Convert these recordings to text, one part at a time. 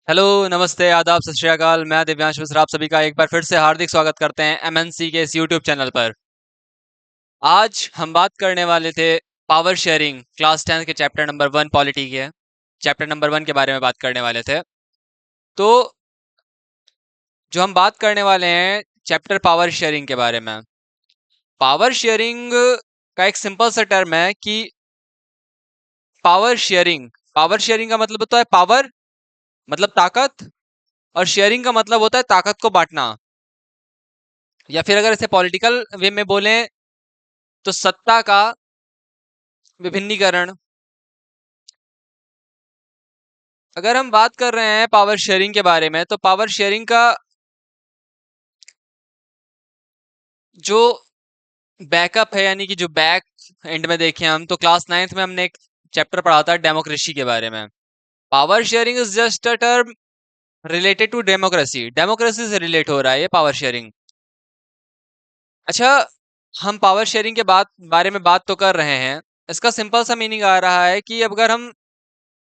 Hello, नमस्ते, आदाब, सत श्री अकाल। मैं दिव्यांश मिश्रा आप सभी का एक बार फिर से हार्दिक स्वागत करते हैं एमएनसी के इस यूट्यूब चैनल पर। आज हम बात करने वाले थे पावर शेयरिंग क्लास 10 के चैप्टर नंबर 1 पॉलिटी के चैप्टर नंबर 1 के बारे में बात करने वाले थे। तो जो हम बात करने वाले हैं चैप्टर पावर शेयरिंग के बारे में। पावर शेयरिंग का एक सिंपल सा टर्म है कि पावर शेयरिंग का मतलब होता है पावर मतलब ताकत, और शेयरिंग का मतलब होता है ताकत को बांटना, या फिर अगर इसे पॉलिटिकल वे में बोलें तो सत्ता का विभिन्नीकरण। अगर हम बात कर रहे हैं पावर शेयरिंग के बारे में, तो पावर शेयरिंग का जो बैकअप है, यानी कि जो बैक एंड में देखें हम, तो क्लास 9th में हमने एक चैप्टर पढ़ा था डेमोक्रेसी के बारे में। Power sharing is just a term related to democracy. Democracy से रिलेट हो रहा है ये पावर शेयरिंग। अच्छा, हम पावर शेयरिंग के बारे में बात तो कर रहे हैं। इसका सिंपल सा मीनिंग आ रहा है कि अगर हम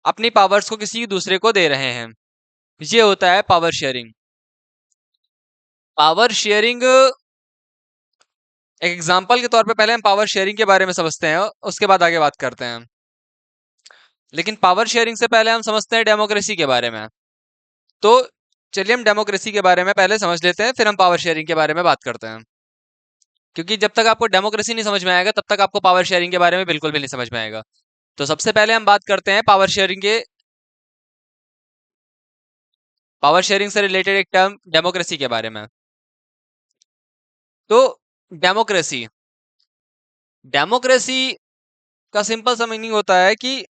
अपनी पावर्स को किसी दूसरे को दे रहे हैं, ये होता है पावर शेयरिंग। पावर शेयरिंग एक एग्जाम्पल के तौर पे पहले हम पावर शेयरिंग के बारे में समझते हैं, उसके बाद आगे बात करते हैं। लेकिन पावर शेयरिंग से पहले हम समझते हैं डेमोक्रेसी के बारे में। तो चलिए हम डेमोक्रेसी के बारे में पहले समझ लेते हैं, फिर हम पावर शेयरिंग के बारे में बात करते हैं। क्योंकि जब तक आपको डेमोक्रेसी नहीं समझ में आएगा, तब तक आपको पावर शेयरिंग के बारे में बिल्कुल भी नहीं समझ में आएगा। तो सबसे पहले हम बात करते हैं पावर शेयरिंग से रिलेटेड एक टर्म डेमोक्रेसी के बारे में। तो डेमोक्रेसी डेमोक्रेसी का सिंपल सा मीनिंग होता है कि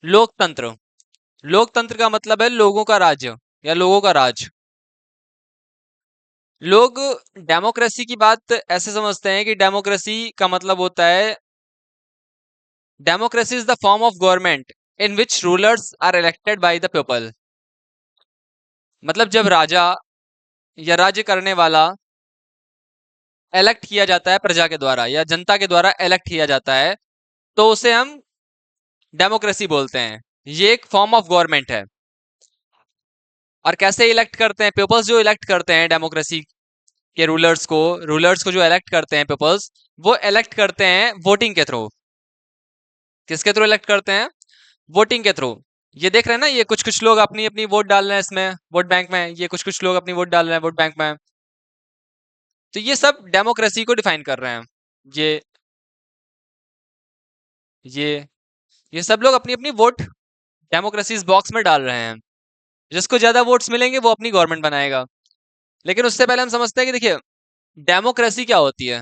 लोकतंत्र। लोकतंत्र का मतलब है लोगों का राज्य या लोगों का राज। लोग डेमोक्रेसी की बात ऐसे समझते हैं कि डेमोक्रेसी का मतलब होता है democracy is the form of government in which rulers are elected by the people. मतलब जब राजा या राज्य करने वाला इलेक्ट किया जाता है प्रजा के द्वारा या जनता के द्वारा इलेक्ट किया जाता है, तो उसे हम डेमोक्रेसी बोलते हैं। ये एक फॉर्म ऑफ गवर्नमेंट है। और कैसे इलेक्ट करते हैं? पीपल्स जो इलेक्ट करते हैं डेमोक्रेसी के रूलर्स को जो इलेक्ट करते हैं पीपल्स, वो इलेक्ट करते हैं वोटिंग के थ्रू। किसके थ्रू इलेक्ट करते हैं? वोटिंग के थ्रू। ये देख रहे हैं ना, ये कुछ कुछ लोग अपनी अपनी वोट डाल रहे हैं इसमें वोट बैंक में, ये कुछ कुछ लोग अपनी वोट डाल रहे हैं वोट बैंक में। तो ये सब डेमोक्रेसी को डिफाइन कर रहे हैं। ये ये ये सब लोग अपनी अपनी वोट डेमोक्रेसी इस बॉक्स में डाल रहे हैं। जिसको ज्यादा वोट्स मिलेंगे वो अपनी गवर्नमेंट बनाएगा। लेकिन उससे पहले हम समझते हैं कि देखिए डेमोक्रेसी क्या होती है।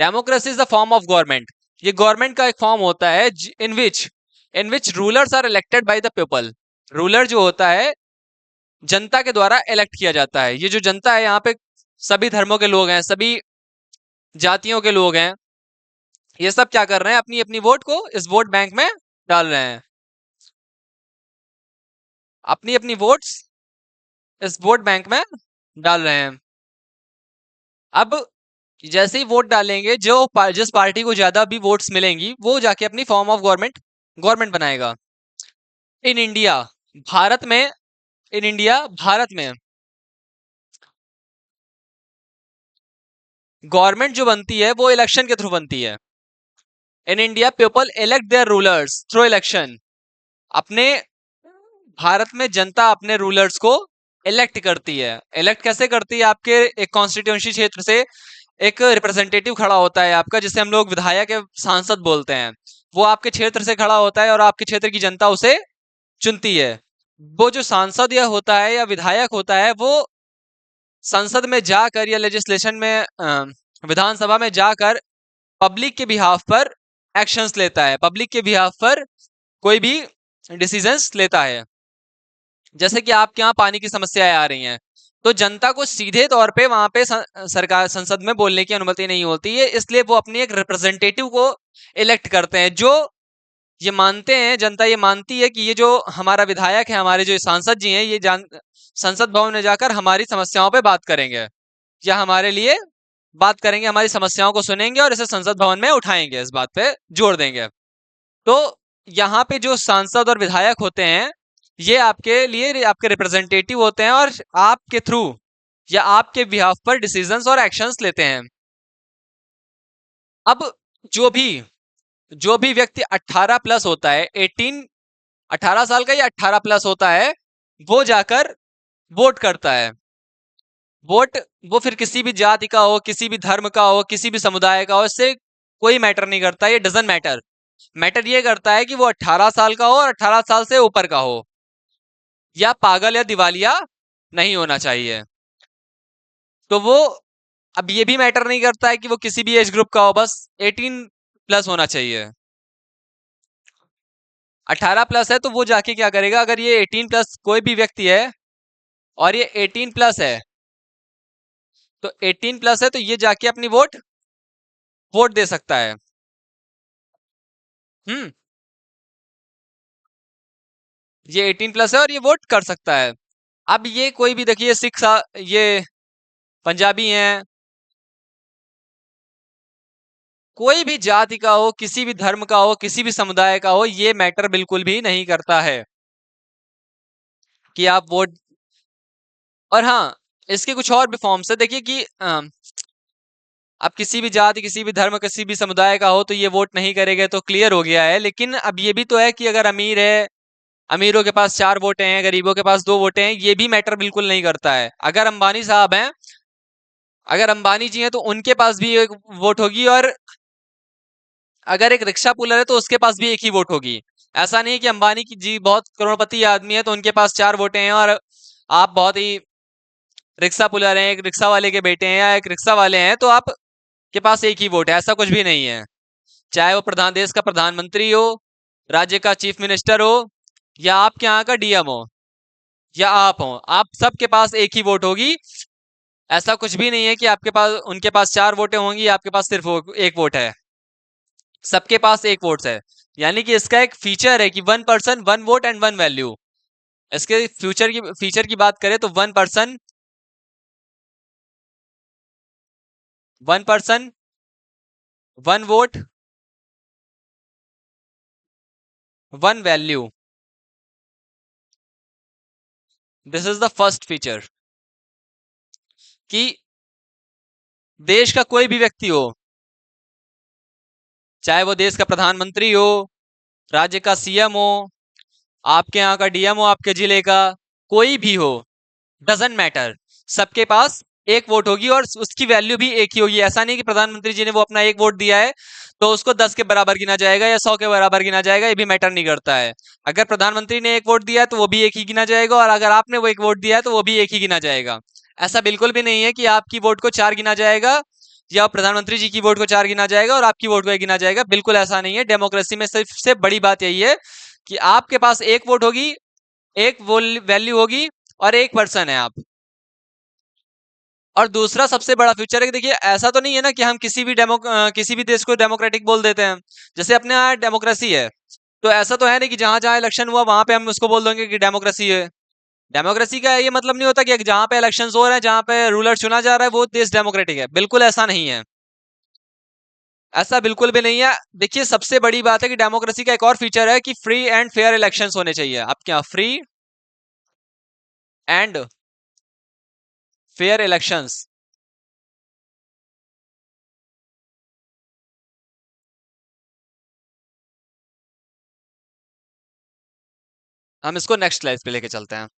Democracy is the form of government. ये गवर्नमेंट का एक फॉर्म होता है in which rulers are elected by the people. Ruler जो होता है जनता के द्वारा इलेक्ट किया जाता है। ये जो जनता है, यहाँ पे सभी धर्मों के लोग हैं, सभी जातियों के लोग हैं। ये सब क्या कर रहे हैं? अपनी अपनी वोट को इस वोट बैंक में डाल रहे हैं। अपनी अपनी वोट्स इस वोट बैंक में डाल रहे हैं। अब जैसे ही वोट डालेंगे, जिस पार्टी को ज्यादा भी वोट्स मिलेंगी, वो जाके अपनी फॉर्म ऑफ गवर्नमेंट बनाएगा। इन इंडिया भारत में इन इंडिया भारत में गवर्नमेंट जो बनती है वो इलेक्शन के थ्रू बनती है। In India people elect their rulers through election. अपने भारत में जनता अपने रूलर्स को इलेक्ट करती है। इलेक्ट कैसे करती है? आपके एक कॉन्स्टिट्यूंसी क्षेत्र से एक रिप्रेजेंटेटिव खड़ा होता है आपका, जिसे हम लोग विधायक या सांसद बोलते हैं। वो आपके क्षेत्र से खड़ा होता है और आपके क्षेत्र की जनता उसे चुनती है। वो जो सांसद या होता है या विधायक होता है, वो संसद में जाकर या लेजिस्लेशन में विधानसभा में जाकर पब्लिक के बिहाफ पर एक्शंस लेता है, पब्लिक के बिहाफ पर कोई भी डिसीजंस लेता है। जैसे कि आपके यहाँ पानी की समस्याएं आ रही हैं, तो जनता को सीधे तौर पे वहां पे सरकार संसद में बोलने की अनुमति नहीं होती है, इसलिए वो अपनी एक रिप्रेजेंटेटिव को इलेक्ट करते हैं। जो ये मानते हैं, जनता ये मानती है कि ये जो हमारा विधायक है, हमारे जो सांसद जी हैं, ये संसद भवन में जाकर हमारी समस्याओं पे बात करेंगे या हमारे लिए बात करेंगे, हमारी समस्याओं को सुनेंगे और इसे संसद भवन में उठाएंगे, इस बात पे जोर देंगे। तो यहाँ पे जो सांसद और विधायक होते हैं, ये आपके लिए आपके रिप्रेजेंटेटिव होते हैं और आपके थ्रू या आपके बिहाफ पर डिसीजंस और एक्शंस लेते हैं। अब जो भी जो भी व्यक्ति 18 प्लस होता है, 18 साल का या 18 प्लस होता है, वो जाकर वोट करता है। वोट वो फिर किसी भी जाति का हो, किसी भी धर्म का हो, किसी भी समुदाय का हो, इससे कोई मैटर नहीं करता। ये डजंट मैटर। मैटर ये करता है कि वो 18 साल का हो और 18 साल से ऊपर का हो, या पागल या दिवालिया नहीं होना चाहिए। तो वो अब ये भी मैटर नहीं करता है कि वो किसी भी एज ग्रुप का हो, बस 18 प्लस होना चाहिए। 18 प्लस है तो वो जाके क्या करेगा, अगर ये 18 प्लस कोई भी व्यक्ति है और ये 18 प्लस है, तो 18 प्लस है तो ये जाके अपनी वोट दे सकता है। हम्म। ये 18 प्लस है और ये वोट कर सकता है। अब ये कोई भी देखिए, ये पंजाबी हैं, कोई भी जाति का हो, किसी भी धर्म का हो, किसी भी समुदाय का हो, ये मैटर बिल्कुल भी नहीं करता है कि आप वोट। और हाँ, इसके कुछ और भी फॉर्म्स है, देखिए कि अब किसी भी जाति, किसी भी धर्म, किसी भी समुदाय का हो तो ये वोट नहीं करेंगे, तो क्लियर हो गया है। लेकिन अब ये भी तो है कि अगर अमीर है, अमीरों के पास 4 वोटें हैं, गरीबों के पास 2 वोटें हैं, ये भी मैटर बिल्कुल नहीं करता है। अगर अंबानी साहब हैं, अगर अंबानी जी हैं, तो उनके पास भी एक वोट होगी, और अगर एक रिक्शा पुलर है तो उसके पास भी एक ही वोट होगी। ऐसा नहीं है कि अंबानी की जी बहुत करोड़पति आदमी है तो उनके पास 4 वोटें हैं, और आप बहुत ही रिक्शा पुलर हैं, एक रिक्शा वाले के बेटे हैं या एक रिक्शा वाले हैं, तो आप के पास एक ही वोट है। ऐसा कुछ भी नहीं है। चाहे वो देश का प्रधानमंत्री हो, राज्य का चीफ मिनिस्टर हो, या आपके यहाँ का डीएम हो, या आप हो, आप सबके पास एक ही वोट होगी। ऐसा कुछ भी नहीं है कि आपके पास, उनके पास 4 वोटें होंगी, आपके पास सिर्फ एक वोट है। सबके पास एक वोट है। यानी कि इसका एक फीचर है कि 1 पर्सन 1 वोट एंड 1 वैल्यू। इसके फीचर की बात करें तो 1 person 1 vote 1 value. This is the first feature, कि देश का कोई भी व्यक्ति हो, चाहे वो देश का प्रधानमंत्री हो, राज्य का सीएम हो, आपके यहाँ का डीएम हो, आपके जिले का कोई भी हो, डजंट मैटर, सबके पास एक वोट होगी और उसकी वैल्यू भी एक ही होगी। ऐसा नहीं कि प्रधानमंत्री जी ने वो अपना एक वोट दिया है तो उसको 10 के बराबर गिना जाएगा या 100 के बराबर गिना जाएगा, ये भी मैटर नहीं करता है। अगर प्रधानमंत्री ने एक वोट दिया है तो वो भी एक ही गिना जाएगा, और अगर आपने वो एक वोट दिया है तो वो भी एक ही गिना जाएगा। ऐसा बिल्कुल भी नहीं है कि आपकी वोट को 4 गिना जाएगा या प्रधानमंत्री जी की वोट को 4 गिना जाएगा और आपकी वोट को 1 गिना जाएगा। बिल्कुल ऐसा नहीं है। डेमोक्रेसी में सिर्फ से बड़ी बात यही है कि आपके पास एक वोट होगी, एक वैल्यू होगी, और 1 पर्सन है आप। और दूसरा सबसे बड़ा फ्यूचर है कि देखिए, ऐसा तो नहीं है ना कि हम किसी भी देश को डेमोक्रेटिक बोल देते हैं। जैसे अपने यहाँ डेमोक्रेसी है, तो ऐसा तो है नहीं कि जहां जहां इलेक्शन हुआ वहां पे हम उसको बोल देंगे कि डेमोक्रेसी है। डेमोक्रेसी का ये मतलब नहीं होता कि जहां पे इलेक्शन हो रहे हैं, जहां पे रूलर चुना जा रहा है, वो देश डेमोक्रेटिक है। बिल्कुल ऐसा नहीं है। ऐसा बिल्कुल भी नहीं है। देखिए, सबसे बड़ी बात है कि डेमोक्रेसी का एक और फीचर है कि फ्री एंड फेयर इलेक्शंस होने चाहिए। अब क्या, फ्री एंड फेयर इलेक्शंस। हम इसको नेक्स्ट स्लाइड पे लेके चलते हैं।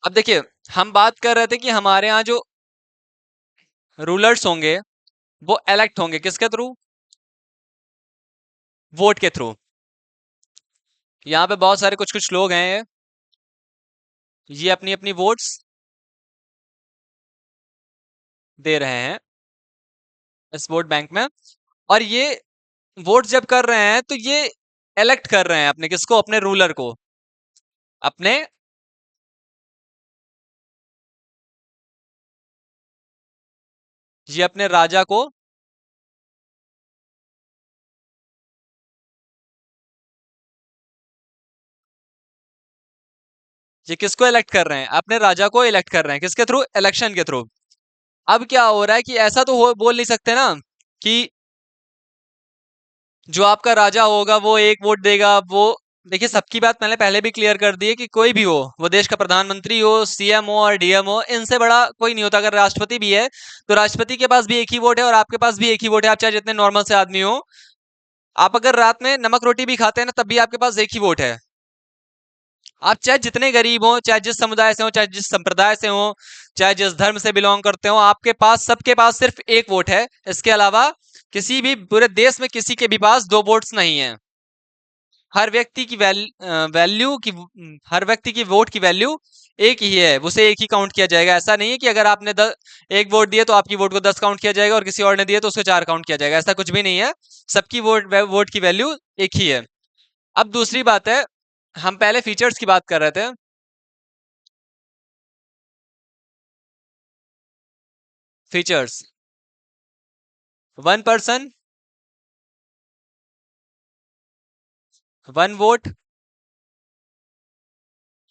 अब देखिए, हम बात कर रहे थे कि हमारे यहाँ जो रूलर्स होंगे वो इलेक्ट होंगे किसके थ्रू, वोट के थ्रू। यहाँ पे बहुत सारे कुछ कुछ लोग हैं, ये अपनी अपनी वोट्स दे रहे हैं इस वोट बैंक में। और ये वोट जब कर रहे हैं तो ये इलेक्ट कर रहे हैं अपने किसको, अपने रूलर को, अपने ये अपने राजा को, ये किसको इलेक्ट कर रहे हैं, अपने राजा को इलेक्ट कर रहे हैं किसके थ्रू, इलेक्शन के थ्रू। अब क्या हो रहा है कि ऐसा तो बोल नहीं सकते ना कि जो आपका राजा होगा वो एक वोट देगा। वो देखिए, सबकी बात मैंने पहले भी क्लियर कर दी है कि कोई भी हो, वो देश का प्रधानमंत्री हो, सीएम हो और डीएम हो, इनसे बड़ा कोई नहीं होता। अगर राष्ट्रपति भी है तो राष्ट्रपति के पास भी एक ही वोट है और आपके पास भी एक ही वोट है, आप चाहे जितने नॉर्मल से आदमी हो। आप अगर रात में नमक रोटी भी खाते हैं ना, तब भी आपके पास एक ही वोट है। आप चाहे जितने गरीब हो, चाहे जिस समुदाय से हो, चाहे जिस संप्रदाय से हो, चाहे जिस धर्म से बिलोंग करते हो, आपके पास, सबके पास सिर्फ एक वोट है। इसके अलावा किसी भी पूरे देश में किसी के भी पास दो वोट्स नहीं है। हर व्यक्ति की वैल्यू की हर व्यक्ति की वोट की वैल्यू एक ही है, उसे एक ही काउंट किया जाएगा। ऐसा नहीं है कि अगर आपने एक वोट दिया तो आपकी वोट को 10 काउंट किया जाएगा और किसी और ने दिया तो उसको 4 काउंट किया जाएगा। ऐसा कुछ भी नहीं है। सबकी वोट की वैल्यू एक ही है। अब दूसरी बात है, हम पहले फीचर्स की बात कर रहे थे। Features: one person, one vote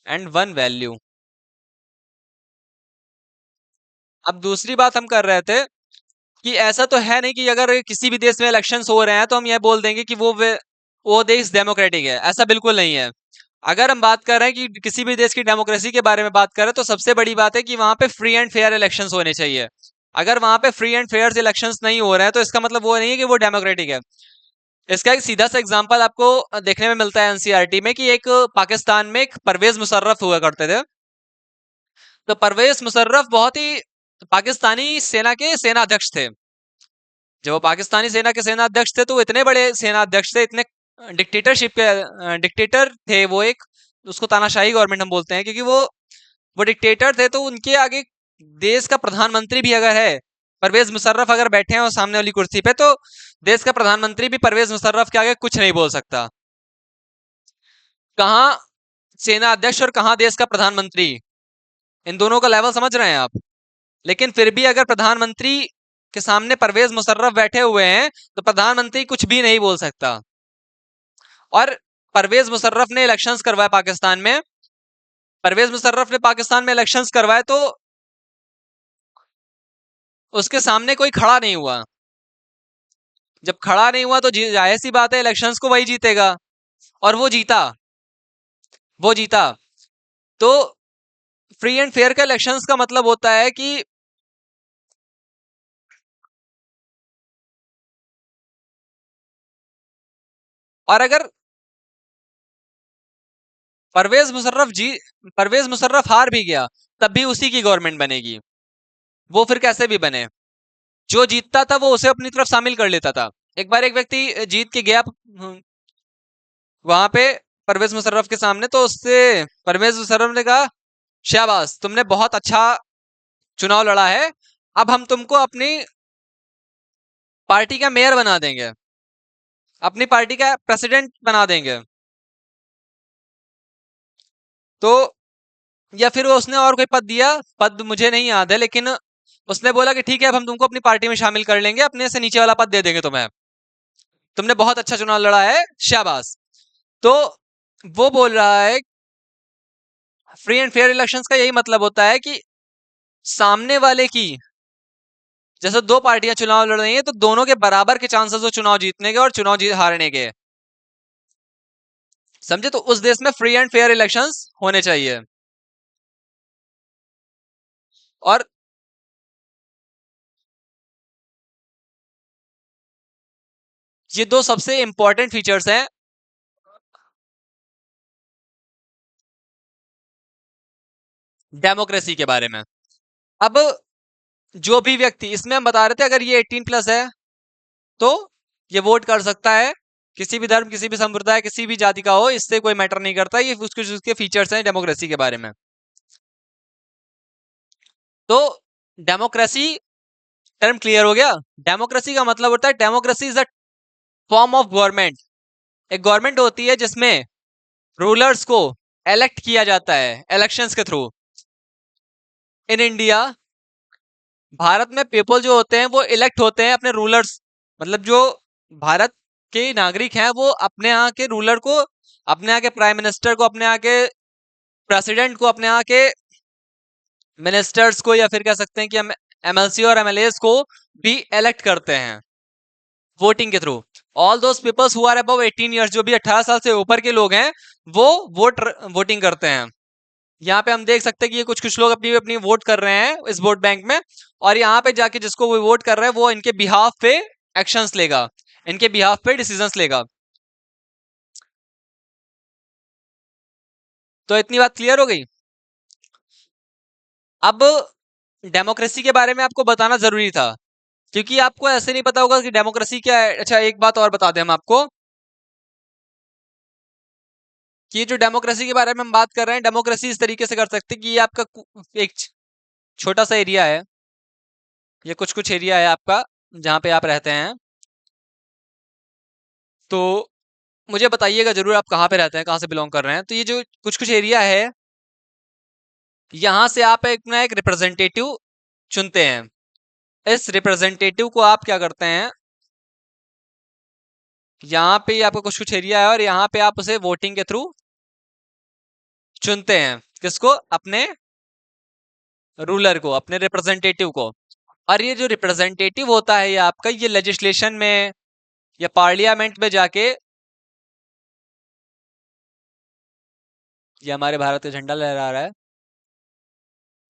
and one value. अब दूसरी बात हम कर रहे थे कि ऐसा तो है नहीं कि अगर किसी भी देश में इलेक्शंस हो रहे हैं तो हम ये बोल देंगे कि वो देश डेमोक्रेटिक है। ऐसा बिल्कुल नहीं है। अगर हम बात कर रहे हैं कि किसी भी देश की डेमोक्रेसी के बारे में बात कर रहे हैं, तो सबसे बड़ी बात है कि वहां पे फ्री एंड फेयर इलेक्शंस होने चाहिए। अगर वहां पे फ्री एंड फेयर इलेक्शंस नहीं हो रहे हैं तो इसका मतलब वो नहीं है कि वो डेमोक्रेटिक है। इसका एक सीधा सा एग्जांपल आपको देखने में मिलता है एनसीईआरटी में, कि एक पाकिस्तान में एक परवेज मुशर्रफ हुआ करते थे। तो परवेज मुशर्रफ बहुत ही पाकिस्तानी सेना के सेना अध्यक्ष थे। जब वो पाकिस्तानी सेना के सेना अध्यक्ष थे तो वो इतने बड़े सेना अध्यक्ष थे, इतने डिक्टेटरशिप के डिक्टेटर थे वो एक, उसको तानाशाही गवर्नमेंट हम बोलते हैं, क्योंकि वो डिक्टेटर थे। तो उनके आगे देश का प्रधानमंत्री भी अगर है, परवेज मुशर्रफ अगर बैठे हैं और सामने वाली कुर्सी पे, तो देश का प्रधानमंत्री भी परवेज मुशर्रफ के आगे कुछ नहीं बोल सकता। कहाँ सेना अध्यक्ष और कहाँ देश का प्रधानमंत्री, इन दोनों का लेवल समझ रहे हैं आप। लेकिन फिर भी अगर प्रधानमंत्री के सामने परवेज मुशर्रफ बैठे हुए हैं तो प्रधानमंत्री कुछ भी नहीं बोल सकता। और परवेज मुशर्रफ ने इलेक्शंस करवाए पाकिस्तान में। परवेज मुशर्रफ ने पाकिस्तान में इलेक्शंस करवाए तो उसके सामने कोई खड़ा नहीं हुआ। जब खड़ा नहीं हुआ तो जाहिर सी बात है इलेक्शंस को वही जीतेगा। और वो जीता। तो फ्री एंड फेयर का इलेक्शंस का मतलब होता है कि और अगर परवेज मुशर्रफ जी परवेज मुशर्रफ हार भी गया तब भी उसी की गवर्नमेंट बनेगी। वो फिर कैसे भी बने, जो जीतता था वो उसे अपनी तरफ शामिल कर लेता था। एक बार एक व्यक्ति जीत के गया वहां पे परवेज मुशर्रफ के सामने, तो उससे परवेज मुशर्रफ ने कहा, शाबाश, तुमने बहुत अच्छा चुनाव लड़ा है, अब हम तुमको अपनी पार्टी का मेयर बना देंगे, अपनी पार्टी का प्रेसिडेंट बना देंगे। तो या फिर वो उसने और कोई पद दिया, पद मुझे नहीं याद है, लेकिन उसने बोला कि ठीक है, अब हम तुमको अपनी पार्टी में शामिल कर लेंगे, अपने से नीचे वाला पद दे देंगे तुम्हें, तुमने बहुत अच्छा चुनाव लड़ा है, शाबाश। तो वो बोल रहा है फ्री एंड फेयर इलेक्शंस का यही मतलब होता है कि सामने वाले की, जैसे दो पार्टियां चुनाव लड़ रही हैं तो दोनों के बराबर के चांसेस हो चुनाव जीतने के और चुनाव जीत हारने के। समझे? तो उस देश में फ्री एंड फेयर इलेक्शंस होने चाहिए। और ये दो सबसे इंपॉर्टेंट फीचर्स हैं डेमोक्रेसी के बारे में। अब जो भी व्यक्ति, इसमें हम बता रहे थे, अगर ये 18 प्लस है तो ये वोट कर सकता है। किसी भी धर्म, किसी भी संप्रदाय, किसी भी जाति का हो, इससे कोई मैटर नहीं करता। ये उसके उसके फीचर्स हैं डेमोक्रेसी के बारे में। तो डेमोक्रेसी टर्म क्लियर हो गया। डेमोक्रेसी का मतलब होता है, democracy is a form of government. एक गवर्नमेंट होती है जिसमें रूलर्स को इलेक्ट किया जाता है इलेक्शंस के थ्रू। इन इंडिया, भारत में पीपल जो होते हैं वो इलेक्ट होते हैं अपने रूलर्स, मतलब जो भारत के नागरिक हैं वो अपने यहाँ के रूलर को, अपने यहाँ के प्राइम मिनिस्टर को, अपने यहाँ के प्रेसिडेंट को, अपने यहाँ के मिनिस्टर्स को, या फिर कह सकते हैं कि हम एमएलसी और एमएलएस को भी इलेक्ट करते हैं वोटिंग के through. All those peoples who are above 18 years, जो भी 18 साल से ऊपर के लोग हैं, वो वोटिंग करते हैं। यहाँ पे हम देख सकते हैं कि ये कुछ कुछ लोग अपनी अपनी वोट कर रहे हैं इस वोट बैंक में, और यहाँ पे जाके जिसको वो वोट कर रहे हैं वो इनके बिहाफ पे एक्शंस लेगा, इनके बिहाफ पे डिसीजंस लेगा। तो इतनी बात क्लियर हो गई। अब डेमोक्रेसी के बारे में आपको बताना जरूरी था, क्योंकि आपको ऐसे नहीं पता होगा कि डेमोक्रेसी क्या है। अच्छा, एक बात और बता दें हम आपको कि जो डेमोक्रेसी के बारे में हम बात कर रहे हैं, डेमोक्रेसी इस तरीके से कर सकते हैं कि ये आपका एक छोटा सा एरिया है, ये कुछ कुछ एरिया है आपका जहाँ पे आप रहते हैं। तो मुझे बताइएगा जरूर आप कहाँ पे रहते हैं, कहाँ से बिलोंग कर रहे हैं। तो ये जो कुछ कुछ एरिया है, यहाँ से आप एक ना एक रिप्रेजेंटेटिव चुनते हैं। इस रिप्रेजेंटेटिव को आप क्या करते हैं, यहाँ पे आपका कुछ कुछ एरिया है और यहाँ पे आप उसे वोटिंग के थ्रू चुनते हैं। किसको? अपने रूलर को, अपने रिप्रेजेंटेटिव को। और ये जो रिप्रेजेंटेटिव होता है ये आपका, ये लेजिस्लेशन में या पार्लियामेंट में जाके, ये हमारे भारत का झंडा लहरा रहा है,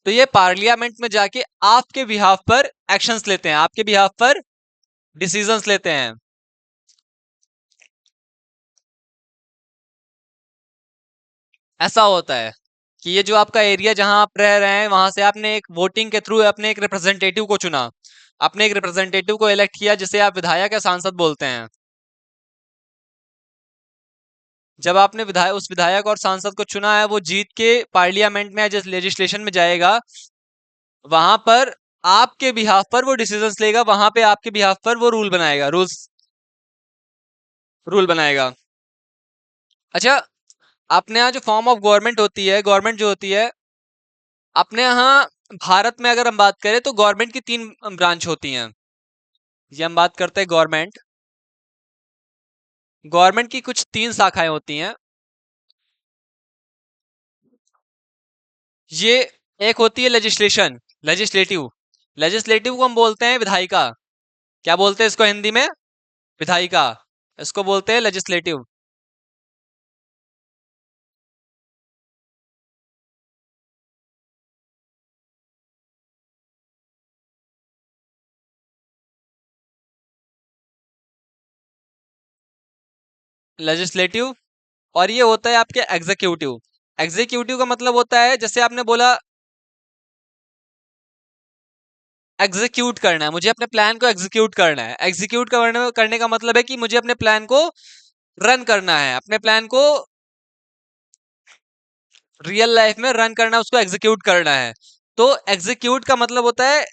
तो ये पार्लियामेंट में जाके आपके बिहाफ पर एक्शंस लेते हैं, आपके बिहाफ पर डिसीजंस लेते हैं। ऐसा होता है कि ये जो आपका एरिया जहां आप रह रहे हैं, वहां से आपने एक वोटिंग के थ्रू अपने एक रिप्रेजेंटेटिव को चुना, अपने एक रिप्रेजेंटेटिव को इलेक्ट किया, जिसे आप विधायक या सांसद बोलते हैं। जब आपने विधायक, उस विधायक और सांसद को चुना है, वो जीत के पार्लियामेंट में जिस लेजिस्लेशन में जाएगा, वहां पर आपके बिहाफ पर वो डिसीजंस लेगा, वहां पे आपके बिहाफ पर वो रूल बनाएगा, रूल बनाएगा। अच्छा, अपने यहाँ जो फॉर्म ऑफ गवर्नमेंट होती है, गवर्नमेंट जो होती है अपने यहाँ भारत में, अगर हम बात करें तो गवर्नमेंट की 3 ब्रांच होती हैं। ये हम बात करते हैं गवर्नमेंट, गवर्नमेंट की कुछ 3 शाखाएं होती हैं। ये एक होती है लेजिस्लेशन, लेजिस्लेटिव, लेजिस्लेटिव को हम बोलते हैं विधायिका। क्या बोलते हैं इसको हिंदी में? विधायिका। इसको बोलते हैं लेजिस्लेटिव। लेजिस्लेटिव। और ये होता है आपके एग्जीक्यूटिव। एग्जीक्यूटिव का मतलब होता है, जैसे आपने बोला एग्जीक्यूट करना है, मुझे अपने प्लान को एग्जीक्यूट करना है। एग्जीक्यूट करने का मतलब है कि मुझे अपने प्लान को रन करना है, अपने प्लान को रियल लाइफ में रन करना, उसको एग्जीक्यूट करना है। तो एग्जीक्यूट का मतलब होता है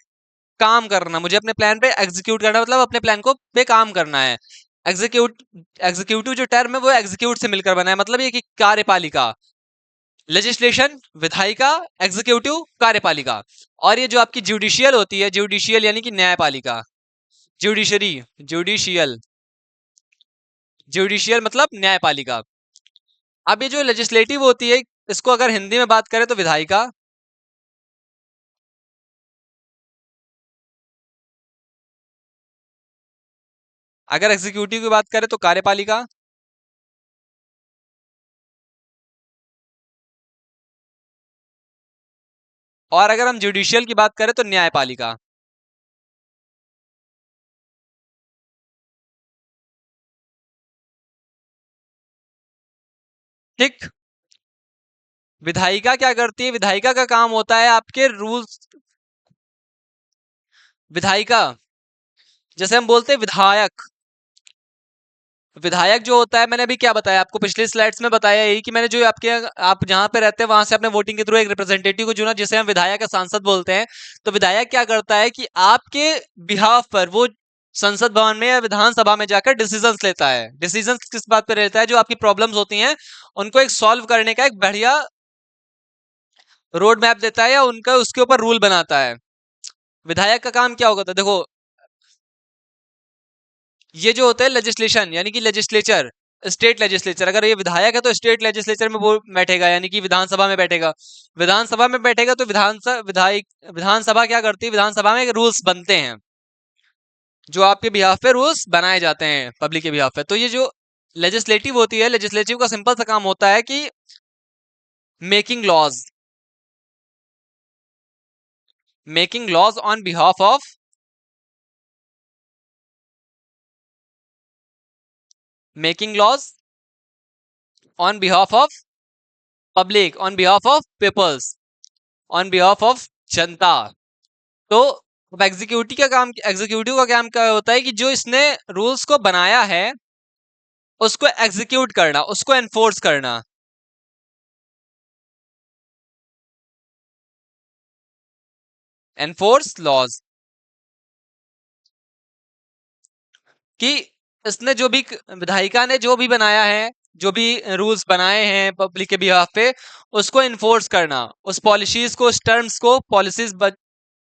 काम करना, मुझे अपने प्लान पे एग्जीक्यूट करना, मतलब अपने प्लान को पे काम करना है। एग्जीक्यूट, एग्जीक्यूटिव जो टर्म है वो एग्जीक्यूट से मिलकर बना है, मतलब ये कि कार्यपालिका, लेजिस्लेशन विधायिका, एग्जीक्यूटिव कार्यपालिका। और ये जो आपकी जुडिशियल होती है, जुडिशियल यानी कि न्यायपालिका, जुडिशरी, जुडिशियल, जुडिशियल मतलब न्यायपालिका। अब ये जो लेजिस्लेटिव होती है, इसको अगर हिंदी में बात करें तो विधायिका, अगर एग्जीक्यूटिव की बात करें तो कार्यपालिका, और अगर हम जुडिशियल की बात करें तो न्यायपालिका। ठीक। विधायिका क्या करती है? विधायिका का काम होता है आपके रूल्स, विधायिका, जैसे हम बोलते हैं विधायक, विधायक जो होता है, मैंने अभी क्या बताया आपको पिछले स्लाइड्स में बताया यही कि मैंने जो आपके, आप जहां पे रहते हैं वहां से अपने वोटिंग के थ्रू एक रिप्रेजेंटेटिव को चुना, जिसे हम विधायक या सांसद बोलते हैं। तो विधायक क्या करता है कि आपके बिहाफ पर वो संसद भवन में या विधानसभा में जाकर डिसीजंस लेता है। डिसीजंस किस बात पर लेता है? जो आपकी प्रॉब्लम्स होती हैं उनको एक सॉल्व करने का एक बढ़िया रोड मैप देता है, या उनका उसके ऊपर रूल बनाता है। विधायक का काम क्या होगा? तो देखो, ये जो होता है लेजिस्लेशन यानी कि लेजिस्लेचर, स्टेट लेजिस्लेचर, अगर ये विधायक है तो स्टेट लेजिस्लेचर में वो बैठेगा, यानी कि विधानसभा में बैठेगा। विधानसभा में बैठेगा तो विधायक, विधानसभा क्या करती है? विधानसभा में रूल्स बनते हैं। जो आपके बिहाफ पे रूल्स बनाए जाते हैं पब्लिक के बिहाफ पे। तो ये जो लेजिस्लेटिव होती है, लेजिस्लेटिव का सिंपल सा काम होता है कि making laws, making laws on behalf of, making laws on behalf of public, on behalf of peoples, on behalf of जनता। तो अब एग्जीक्यूटिव का काम क्या होता है कि जो इसने रूल्स को बनाया है उसको एग्जीक्यूट करना, उसको एनफोर्स करना। एनफोर्स लॉज, कि इसने जो भी विधायिका ने जो भी बनाया है, जो भी रूल्स बनाए हैं पब्लिक के बिहाफ पे, उसको इन्फोर्स करना, उस पॉलिसीज को, उस टर्म्स को, पॉलिसीज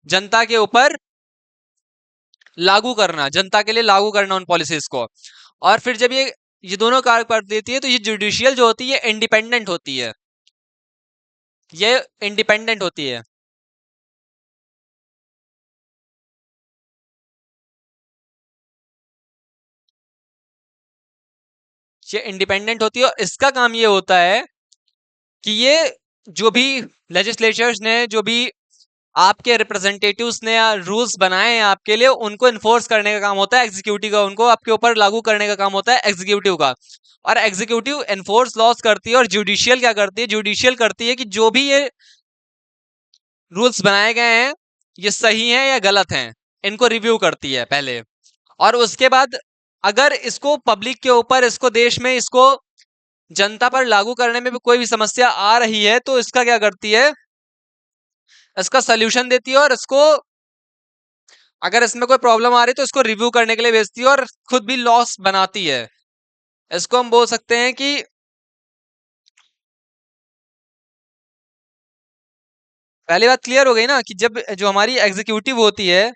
जनता के ऊपर लागू करना, जनता के लिए लागू करना उन पॉलिसीज को। और फिर जब ये दोनों कार्य कर देती है तो ये जुडिशियल जो होती है इंडिपेंडेंट होती है, ये इंडिपेंडेंट होती है। ये इंडिपेंडेंट होती है और इसका काम ये होता है कि ये जो भी लेजिस्लेचर्स ने, जो भी आपके रिप्रेजेंटेटिव्स ने रूल्स बनाए हैं आपके लिए, उनको इन्फोर्स करने का काम होता है एग्जीक्यूटिव का, उनको आपके ऊपर लागू करने का काम होता है एग्जीक्यूटिव का। और एग्जीक्यूटिव एनफोर्स लॉस करती है और जुडिशियल क्या करती है, जुडिशियल करती है कि जो भी ये रूल्स बनाए गए हैं ये सही हैं या गलत हैं, इनको रिव्यू करती है पहले। और उसके बाद अगर इसको पब्लिक के ऊपर, इसको देश में, इसको जनता पर लागू करने में भी कोई भी समस्या आ रही है तो इसका क्या करती है, इसका सोल्यूशन देती है और इसको, अगर इसमें कोई प्रॉब्लम आ रही है तो इसको रिव्यू करने के लिए भेजती है और खुद भी लॉस बनाती है। इसको हम बोल सकते हैं कि पहली बात क्लियर हो गई ना, कि जब जो हमारी एग्जीक्यूटिव होती है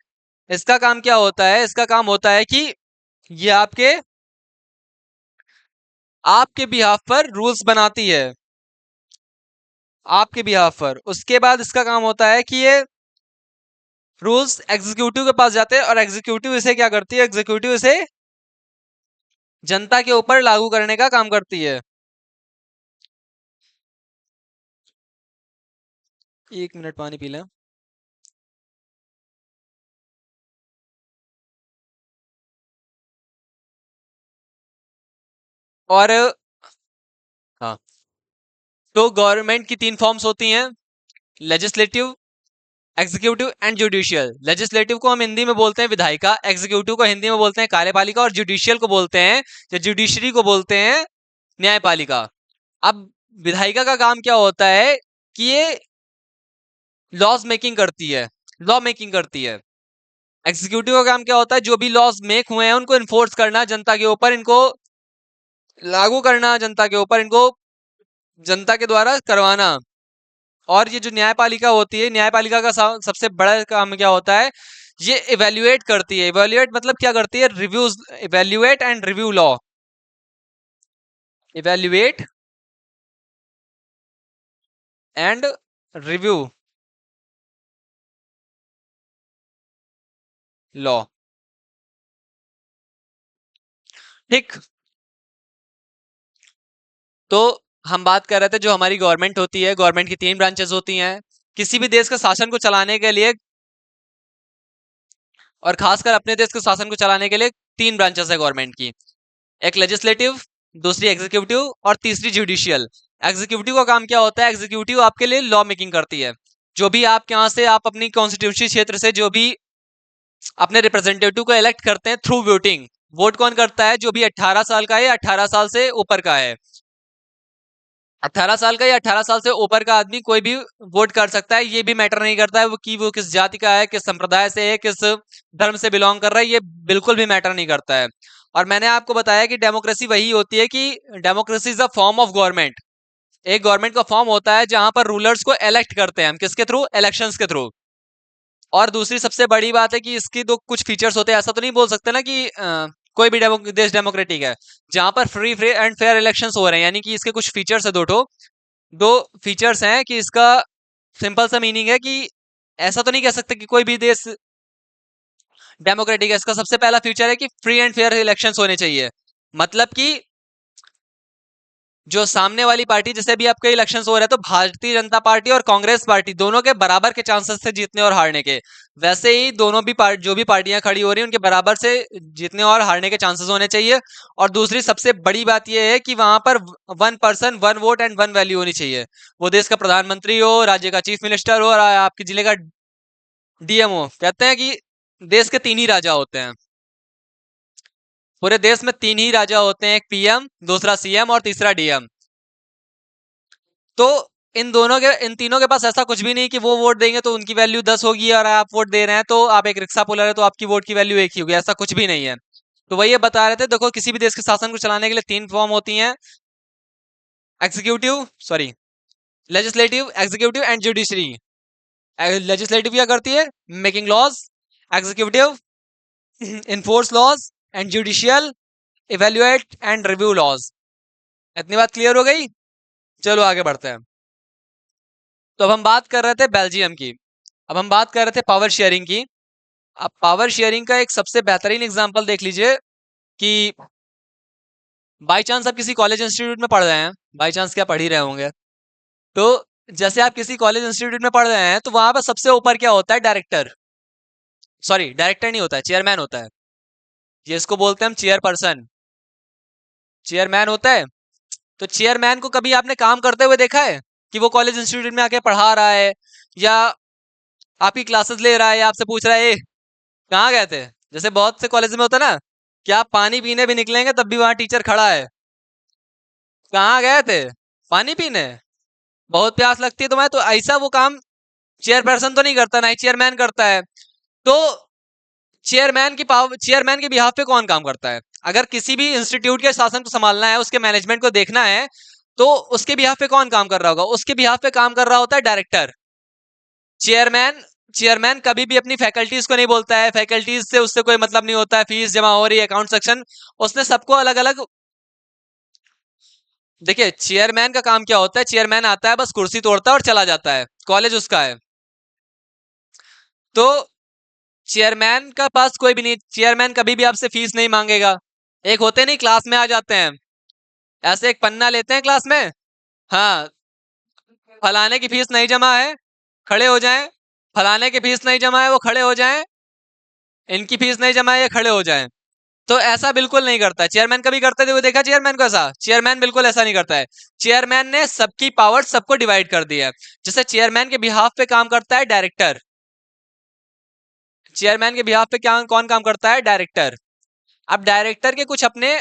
इसका काम क्या होता है, इसका काम होता है कि ये आपके बिहाफ पर रूल्स बनाती है, आपके बिहाफ पर। उसके बाद इसका काम होता है कि ये रूल्स एग्जीक्यूटिव के पास जाते हैं और एग्जीक्यूटिव इसे क्या करती है, एग्जीक्यूटिव इसे जनता के ऊपर लागू करने का काम करती है। 1 मिनट पानी पी लें। और हाँ, तो गवर्नमेंट की 3 फॉर्म्स होती हैं, legislative, executive and judicial. Legislative को हम हिंदी में बोलते हैं विधायिका, एग्जीक्यूटिव को हिंदी में बोलते हैं कार्यपालिका, और जुडिशियल को बोलते हैं, या जुडिशरी को बोलते हैं न्यायपालिका। अब विधायिका का काम क्या होता है कि ये लॉज मेकिंग करती है, लॉ मेकिंग करती है। एग्जीक्यूटिव का काम क्या होता है, जो भी लॉज मेक हुए हैं उनको इन्फोर्स करना जनता के ऊपर, इनको लागू करना जनता के ऊपर, इनको जनता के द्वारा करवाना। और ये जो न्यायपालिका होती है, न्यायपालिका का सबसे बड़ा काम क्या होता है, ये इवेल्युएट करती है। इवेल्युएट मतलब क्या करती है, reviews, evaluate and review law, evaluate and review law. ठीक, तो हम बात कर रहे थे जो हमारी गवर्नमेंट होती है, गवर्नमेंट की 3 ब्रांचेस होती हैं किसी भी देश के शासन को चलाने के लिए, और खासकर अपने देश के शासन को चलाने के लिए 3 ब्रांचेस है गवर्नमेंट की। एक लेजिस्लेटिव, दूसरी एग्जीक्यूटिव और तीसरी जुडिशियल। एग्जीक्यूटिव का काम क्या होता है, एग्जीक्यूटिव आपके लिए लॉ मेकिंग करती है। जो भी आपके यहाँ से, आप अपनी कॉन्स्टिट्यूंसी क्षेत्र से जो भी अपने रिप्रेजेंटेटिव को इलेक्ट करते हैं थ्रू वोटिंग, वोट कौन करता है, जो भी 18 साल का है, 18 साल से ऊपर का है। 18 साल का या 18 साल से ऊपर का आदमी कोई भी वोट कर सकता है, ये भी मैटर नहीं करता है वो किस जाति का है, किस संप्रदाय से है, किस धर्म से बिलोंग कर रहा है, ये बिल्कुल भी मैटर नहीं करता है। और मैंने आपको बताया कि डेमोक्रेसी वही होती है कि democracy is a form of government. एक गवर्नमेंट का फॉर्म होता है जहां पर रूलर्स को इलेक्ट करते हैं हम, किसके थ्रू, इलेक्शंस के थ्रू। और दूसरी सबसे बड़ी बात है कि इसकी तो कुछ फीचर्स होते हैं, ऐसा तो नहीं बोल सकते ना कि कोई भी देश डेमोक्रेटिक है जहां पर free free and fair elections हो रहे हैं, यानी कि इसके कुछ फीचर्स है, दो फीचर्स हैं कि इसका सिंपल सा मीनिंग है कि ऐसा तो नहीं कह सकते कि कोई भी देश डेमोक्रेटिक है, इसका सबसे पहला फीचर है कि फ्री एंड फेयर इलेक्शंस होने चाहिए। मतलब कि जो सामने वाली पार्टी, जैसे भी आपके इलेक्शंस हो रहे हैं तो भारतीय जनता पार्टी और कांग्रेस पार्टी दोनों के बराबर के चांसेस थे जीतने और हारने के, वैसे ही दोनों भी जो भी पार्टियां खड़ी हो रही हैं उनके बराबर से जीतने और हारने के चांसेस होने चाहिए। और दूसरी सबसे बड़ी बात यह है कि वहां पर one person one vote and one value होनी चाहिए। वो देश का प्रधानमंत्री हो, राज्य का चीफ मिनिस्टर हो, और आपके जिले का डीएम हो। कहते हैं कि देश के तीन ही राजा होते हैं, पूरे देश में तीन ही राजा होते हैं, एक पीएम, दूसरा सीएम और तीसरा डीएम। तो इन तीनों के पास ऐसा कुछ भी नहीं कि वो वोट देंगे तो उनकी वैल्यू 10 होगी, और आप वोट दे रहे हैं तो आप एक रिक्शा पुलर है तो आपकी वोट की वैल्यू एक ही होगी, ऐसा कुछ भी नहीं है। तो वही ये बता रहे थे, देखो किसी भी देश के शासन को चलाने के लिए तीन फॉर्म होती हैं, executive sorry legislative, executive and judiciary. Legislative क्या करती है? Making laws. Executive enforce laws. And judicial evaluate and review laws. इतनी बात क्लियर हो गई? चलो आगे बढ़ते हैं। तो अब हम बात कर रहे थे बेल्जियम की, अब हम बात कर रहे थे पावर शेयरिंग की। अब पावर शेयरिंग का एक सबसे बेहतरीन एग्जांपल देख लीजिए कि बाई चांस आप किसी कॉलेज इंस्टीट्यूट में पढ़ रहे हैं, बाई चांस क्या पढ़ ही रहे होंगे, तो जैसे आप किसी कॉलेज इंस्टीट्यूट में पढ़ रहे हैं तो वहां पर सबसे ऊपर क्या होता है? डायरेक्टर। सॉरी, डायरेक्टर नहीं होता है, चेयरमैन होता है। ये इसको बोलते हैं हम चेयरपर्सन, चेयरमैन होता है। तो चेयरमैन को कभी आपने काम करते हुए देखा है कि वो कॉलेज इंस्टीट्यूट में आके पढ़ा रहा है, या आपकी क्लासेस ले रहा है, या आपसे पूछ रहा है, ए कहाँ गए थे? जैसे बहुत से कॉलेज में होता है ना कि आप पानी पीने भी निकलेंगे तब भी वहां टीचर खड़ा है, कहाँ गए थे? पानी पीने, बहुत प्यास लगती है तुम्हें, तो ऐसा वो काम चेयरपर्सन तो नहीं करता, ना ही चेयरमैन करता है। तो चेयरमैन के बिहाफ पे कौन काम करता है? अगर किसी भी इंस्टीट्यूट के शासन को संभालना है, उसके मैनेजमेंट को देखना है, तो उसके बिहाफ पे कौन काम कर रहा होगा? उसके बिहाफ पे काम कर रहा होता है डायरेक्टर। चेयरमैन चेयरमैन कभी भी अपनी फैकल्टीज को नहीं बोलता है, फैकल्टीज से उससे कोई मतलब नहीं होता है, फीस जमा हो रही है, अकाउंट सेक्शन, उसने सबको अलग अलग। देखिए चेयरमैन का काम क्या होता है? चेयरमैन आता है, बस कुर्सी तोड़ता है और चला जाता है, कॉलेज उसका है। तो चेयरमैन का पास कोई भी नहीं, चेयरमैन कभी भी आपसे फीस नहीं मांगेगा। एक होते नहीं, क्लास में आ जाते हैं, ऐसे एक पन्ना लेते हैं क्लास में, हाँ, फलाने की फीस नहीं जमा है, खड़े हो जाएं, फलाने की फीस नहीं जमा है, वो खड़े हो जाएं, इनकी फीस नहीं जमा है, ये खड़े हो जाएं। तो ऐसा बिल्कुल नहीं करता है चेयरमैन। कभी करते हुए देखा चेयरमैन को? ऐसा चेयरमैन बिल्कुल ऐसा नहीं करता है। चेयरमैन ने सबकी पावर सबको डिवाइड कर दिया है। जैसे चेयरमैन के बिहाफ पे काम करता है डायरेक्टर, चेयरमैन के बिहाफ पे क्या कौन काम करता है? डायरेक्टर। अब डायरेक्टर के कुछ अपने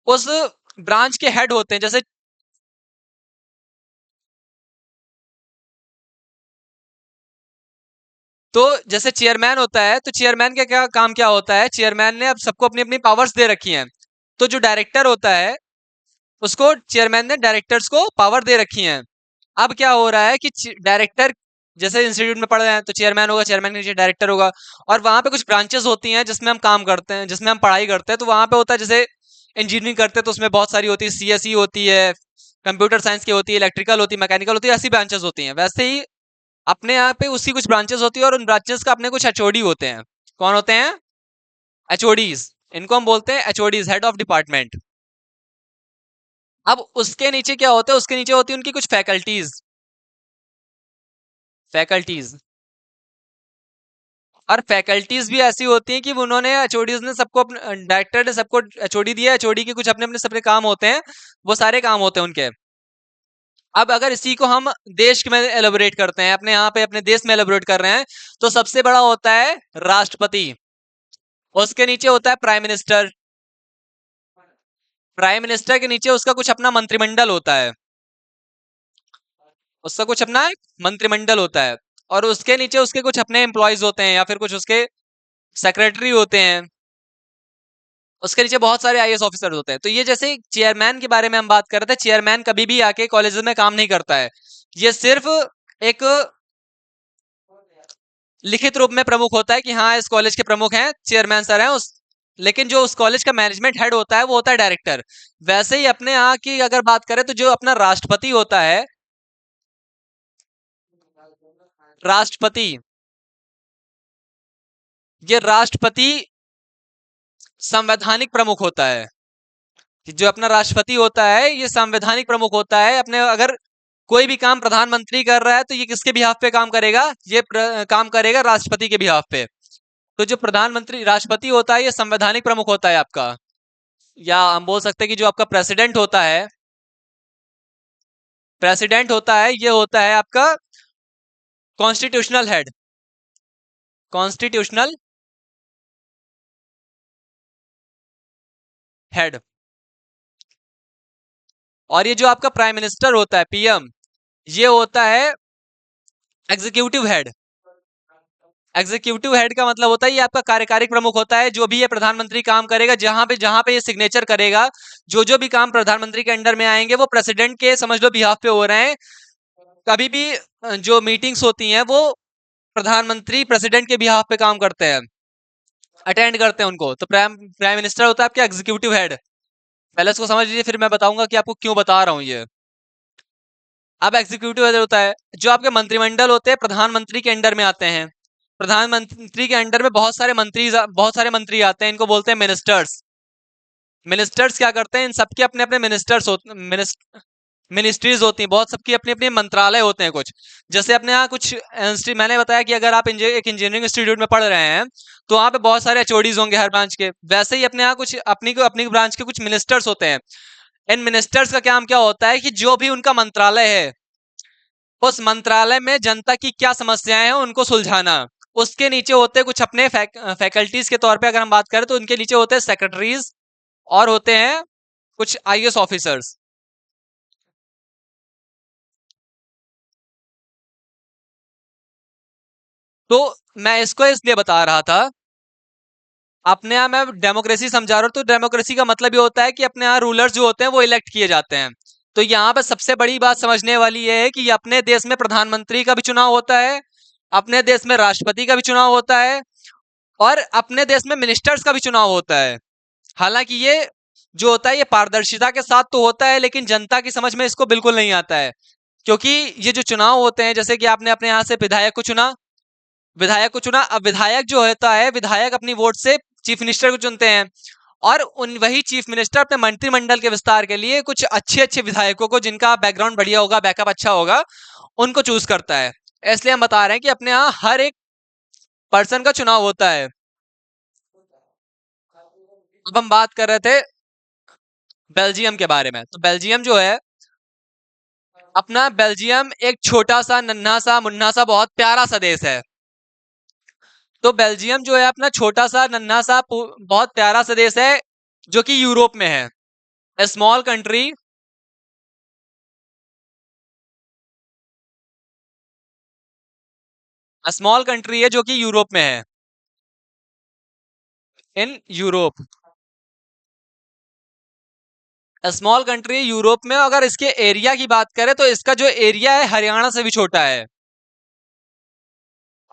उस ब्रांच के हेड होते हैं, जैसे तो जैसे चेयरमैन होता है, तो चेयरमैन का क्या काम क्या होता है? चेयरमैन ने अब सबको अपनी अपनी पावर्स दे रखी हैं। तो जो डायरेक्टर होता है उसको चेयरमैन ने डायरेक्टर्स को पावर दे रखी हैं। अब क्या हो रहा है कि डायरेक्टर जैसे इंस्टीट्यूट में पढ़ रहे हैं तो चेयरमैन होगा, चेयरमैन के नीचे डायरेक्टर होगा, और वहां पे कुछ ब्रांचेस होती हैं जिसमें हम काम करते हैं, जिसमें हम पढ़ाई करते हैं। तो वहां पे होता है, जैसे इंजीनियरिंग करते हैं तो उसमें बहुत सारी होती है, सीएसई होती है, कंप्यूटर साइंस की होती है, इलेक्ट्रिकल होती है, मैकेनिकल होती है, ऐसी ब्रांचेस होती हैं। वैसे ही अपने यहाँ पे उसकी कुछ ब्रांचेस होती है, और उन ब्रांचेस का अपने कुछ एचओडी होते हैं। कौन होते हैं? एचओडीज। इनको हम बोलते हैं एचओडीज, हेड ऑफ डिपार्टमेंट। अब उसके नीचे क्या होता है? उसके नीचे होती है उनकी कुछ फैकल्टीज, फैकल्टीज। और फैकल्टीज भी ऐसी होती हैं कि उन्होंने एचओडीज ने सबको अपने डायरेक्टर ने सबको एचओडी दिया, एचओडी के कुछ अपने अपने सबके काम होते हैं, वो सारे काम होते हैं उनके। अब अगर इसी को हम देश में एलोबरेट करते हैं, अपने यहाँ पे अपने देश में एलोबरेट कर रहे हैं, तो सबसे बड़ा होता है राष्ट्रपति, उसके नीचे होता है प्राइम मिनिस्टर, प्राइम मिनिस्टर के नीचे उसका कुछ अपना मंत्रिमंडल होता है, उसका कुछ अपना एक मंत्रिमंडल होता है, और उसके नीचे उसके कुछ अपने एम्प्लॉयज होते हैं, या फिर कुछ उसके सेक्रेटरी होते हैं, उसके नीचे बहुत सारे आईएएस ऑफिसर होते हैं। तो ये जैसे चेयरमैन के बारे में हम बात कर रहे थे, चेयरमैन कभी भी आके कॉलेज में काम नहीं करता है, ये सिर्फ एक लिखित रूप में प्रमुख होता है कि हाँ इस कॉलेज के प्रमुख हैं, चेयरमैन सर हैं उस, लेकिन जो उस कॉलेज का मैनेजमेंट हेड होता है वो होता है डायरेक्टर। वैसे ही अपने यहाँ की अगर बात करें तो जो अपना राष्ट्रपति होता है, राष्ट्रपति, ये राष्ट्रपति संवैधानिक प्रमुख होता है। कि जो अपना राष्ट्रपति होता है ये संवैधानिक प्रमुख होता है। अपने अगर कोई भी काम प्रधानमंत्री कर रहा है तो ये किसके बिहाफ पे काम करेगा? ये काम करेगा राष्ट्रपति के बिहाफ पे। तो जो प्रधानमंत्री राष्ट्रपति होता है ये संवैधानिक प्रमुख होता है आपका, या हम बोल सकते हैं कि जो आपका प्रेसिडेंट होता है ये होता है आपका कॉन्स्टिट्यूशनल हेड। Constitutional head. और ये जो आपका प्राइम मिनिस्टर होता है, पीएम, ये होता है एग्जीक्यूटिव हेड। एग्जीक्यूटिव हेड का मतलब होता है ये आपका कार्यकारी प्रमुख होता है। जो भी ये प्रधानमंत्री काम करेगा, जहां पे ये सिग्नेचर करेगा, जो भी काम प्रधानमंत्री के अंडर में आएंगे वो प्रेसिडेंट के समझ लो बिहाफ पे हो रहे हैं। कभी भी जो मीटिंग्स होती हैं वो प्रधानमंत्री प्रेसिडेंट के बिहाफ पे काम करते हैं, अटेंड करते हैं उनको। तो प्राइम प्राइम मिनिस्टर होता है आपका एग्जीक्यूटिव हेड। पहले इसको समझ लीजिए, फिर मैं बताऊंगा कि आपको क्यों बता रहा हूं ये। अब एग्जीक्यूटिव हेड होता है जो आपके मंत्रिमंडल होते हैं प्रधानमंत्री के अंडर में आते हैं। प्रधानमंत्री के अंडर में बहुत सारे मंत्री आते हैं, इनको बोलते हैं मिनिस्टर्स। मिनिस्टर्स क्या करते हैं? इन सबके अपने अपने मिनिस्ट्रीज होती हैं, बहुत सबकी अपने अपने मंत्रालय होते हैं कुछ। जैसे अपने यहाँ कुछ मैंने बताया कि अगर आप एक इंजीनियरिंग इंस्टीट्यूट में पढ़ रहे हैं तो वहाँ पे बहुत सारे एचओडीज होंगे हर ब्रांच के। वैसे ही अपने यहाँ कुछ अपनी ब्रांच के कुछ मिनिस्टर्स होते हैं। इन मिनिस्टर्स का काम क्या होता है कि जो भी उनका मंत्रालय है उस मंत्रालय में जनता की क्या समस्याएं हैं उनको सुलझाना। उसके नीचे होते हैं कुछ अपने फैकल्टीज के तौर पे अगर हम बात करें तो उनके नीचे होते हैं सेक्रेटरीज और होते हैं कुछ आईएएस ऑफिसर्स। तो मैं इसको इसलिए बता रहा था, अपने यहाँ मैं डेमोक्रेसी समझा रहा हूँ तो डेमोक्रेसी का मतलब ये होता है कि अपने यहाँ रूलर्स जो होते हैं वो इलेक्ट किए जाते हैं। तो यहाँ पर सबसे बड़ी बात समझने वाली ये है कि अपने देश में प्रधानमंत्री का भी चुनाव होता है, अपने देश में राष्ट्रपति का भी चुनाव होता है, और अपने देश में मिनिस्टर्स का भी चुनाव होता है। हालांकि ये जो होता है ये पारदर्शिता के साथ तो होता है, लेकिन जनता की समझ में इसको बिल्कुल नहीं आता है। क्योंकि ये जो चुनाव होते हैं, जैसे कि आपने अपने यहाँ से विधायक को चुना, अब विधायक जो होता है, विधायक अपनी वोट से चीफ मिनिस्टर को चुनते हैं। और उन वही चीफ मिनिस्टर अपने मंत्रिमंडल के विस्तार के लिए कुछ अच्छे अच्छे विधायकों को, जिनका बैकग्राउंड बढ़िया होगा, बैकअप अच्छा होगा, उनको चूज करता है। इसलिए हम बता रहे हैं कि अपने यहाँ हर एक पर्सन का चुनाव होता है। अब हम बात कर रहे थे बेल्जियम के बारे में। तो बेल्जियम जो है अपना, बेल्जियम एक छोटा सा नन्हा सा मुन्ना सा बहुत प्यारा सा देश है। तो बेल्जियम जो है अपना छोटा सा नन्हा सा बहुत प्यारा सा देश है जो कि यूरोप में है। ए स्मॉल कंट्री, स्मॉल कंट्री है जो कि यूरोप में है, in Europe. Small country Europe में। अगर इसके एरिया की बात करें तो इसका जो एरिया है हरियाणा से भी छोटा है।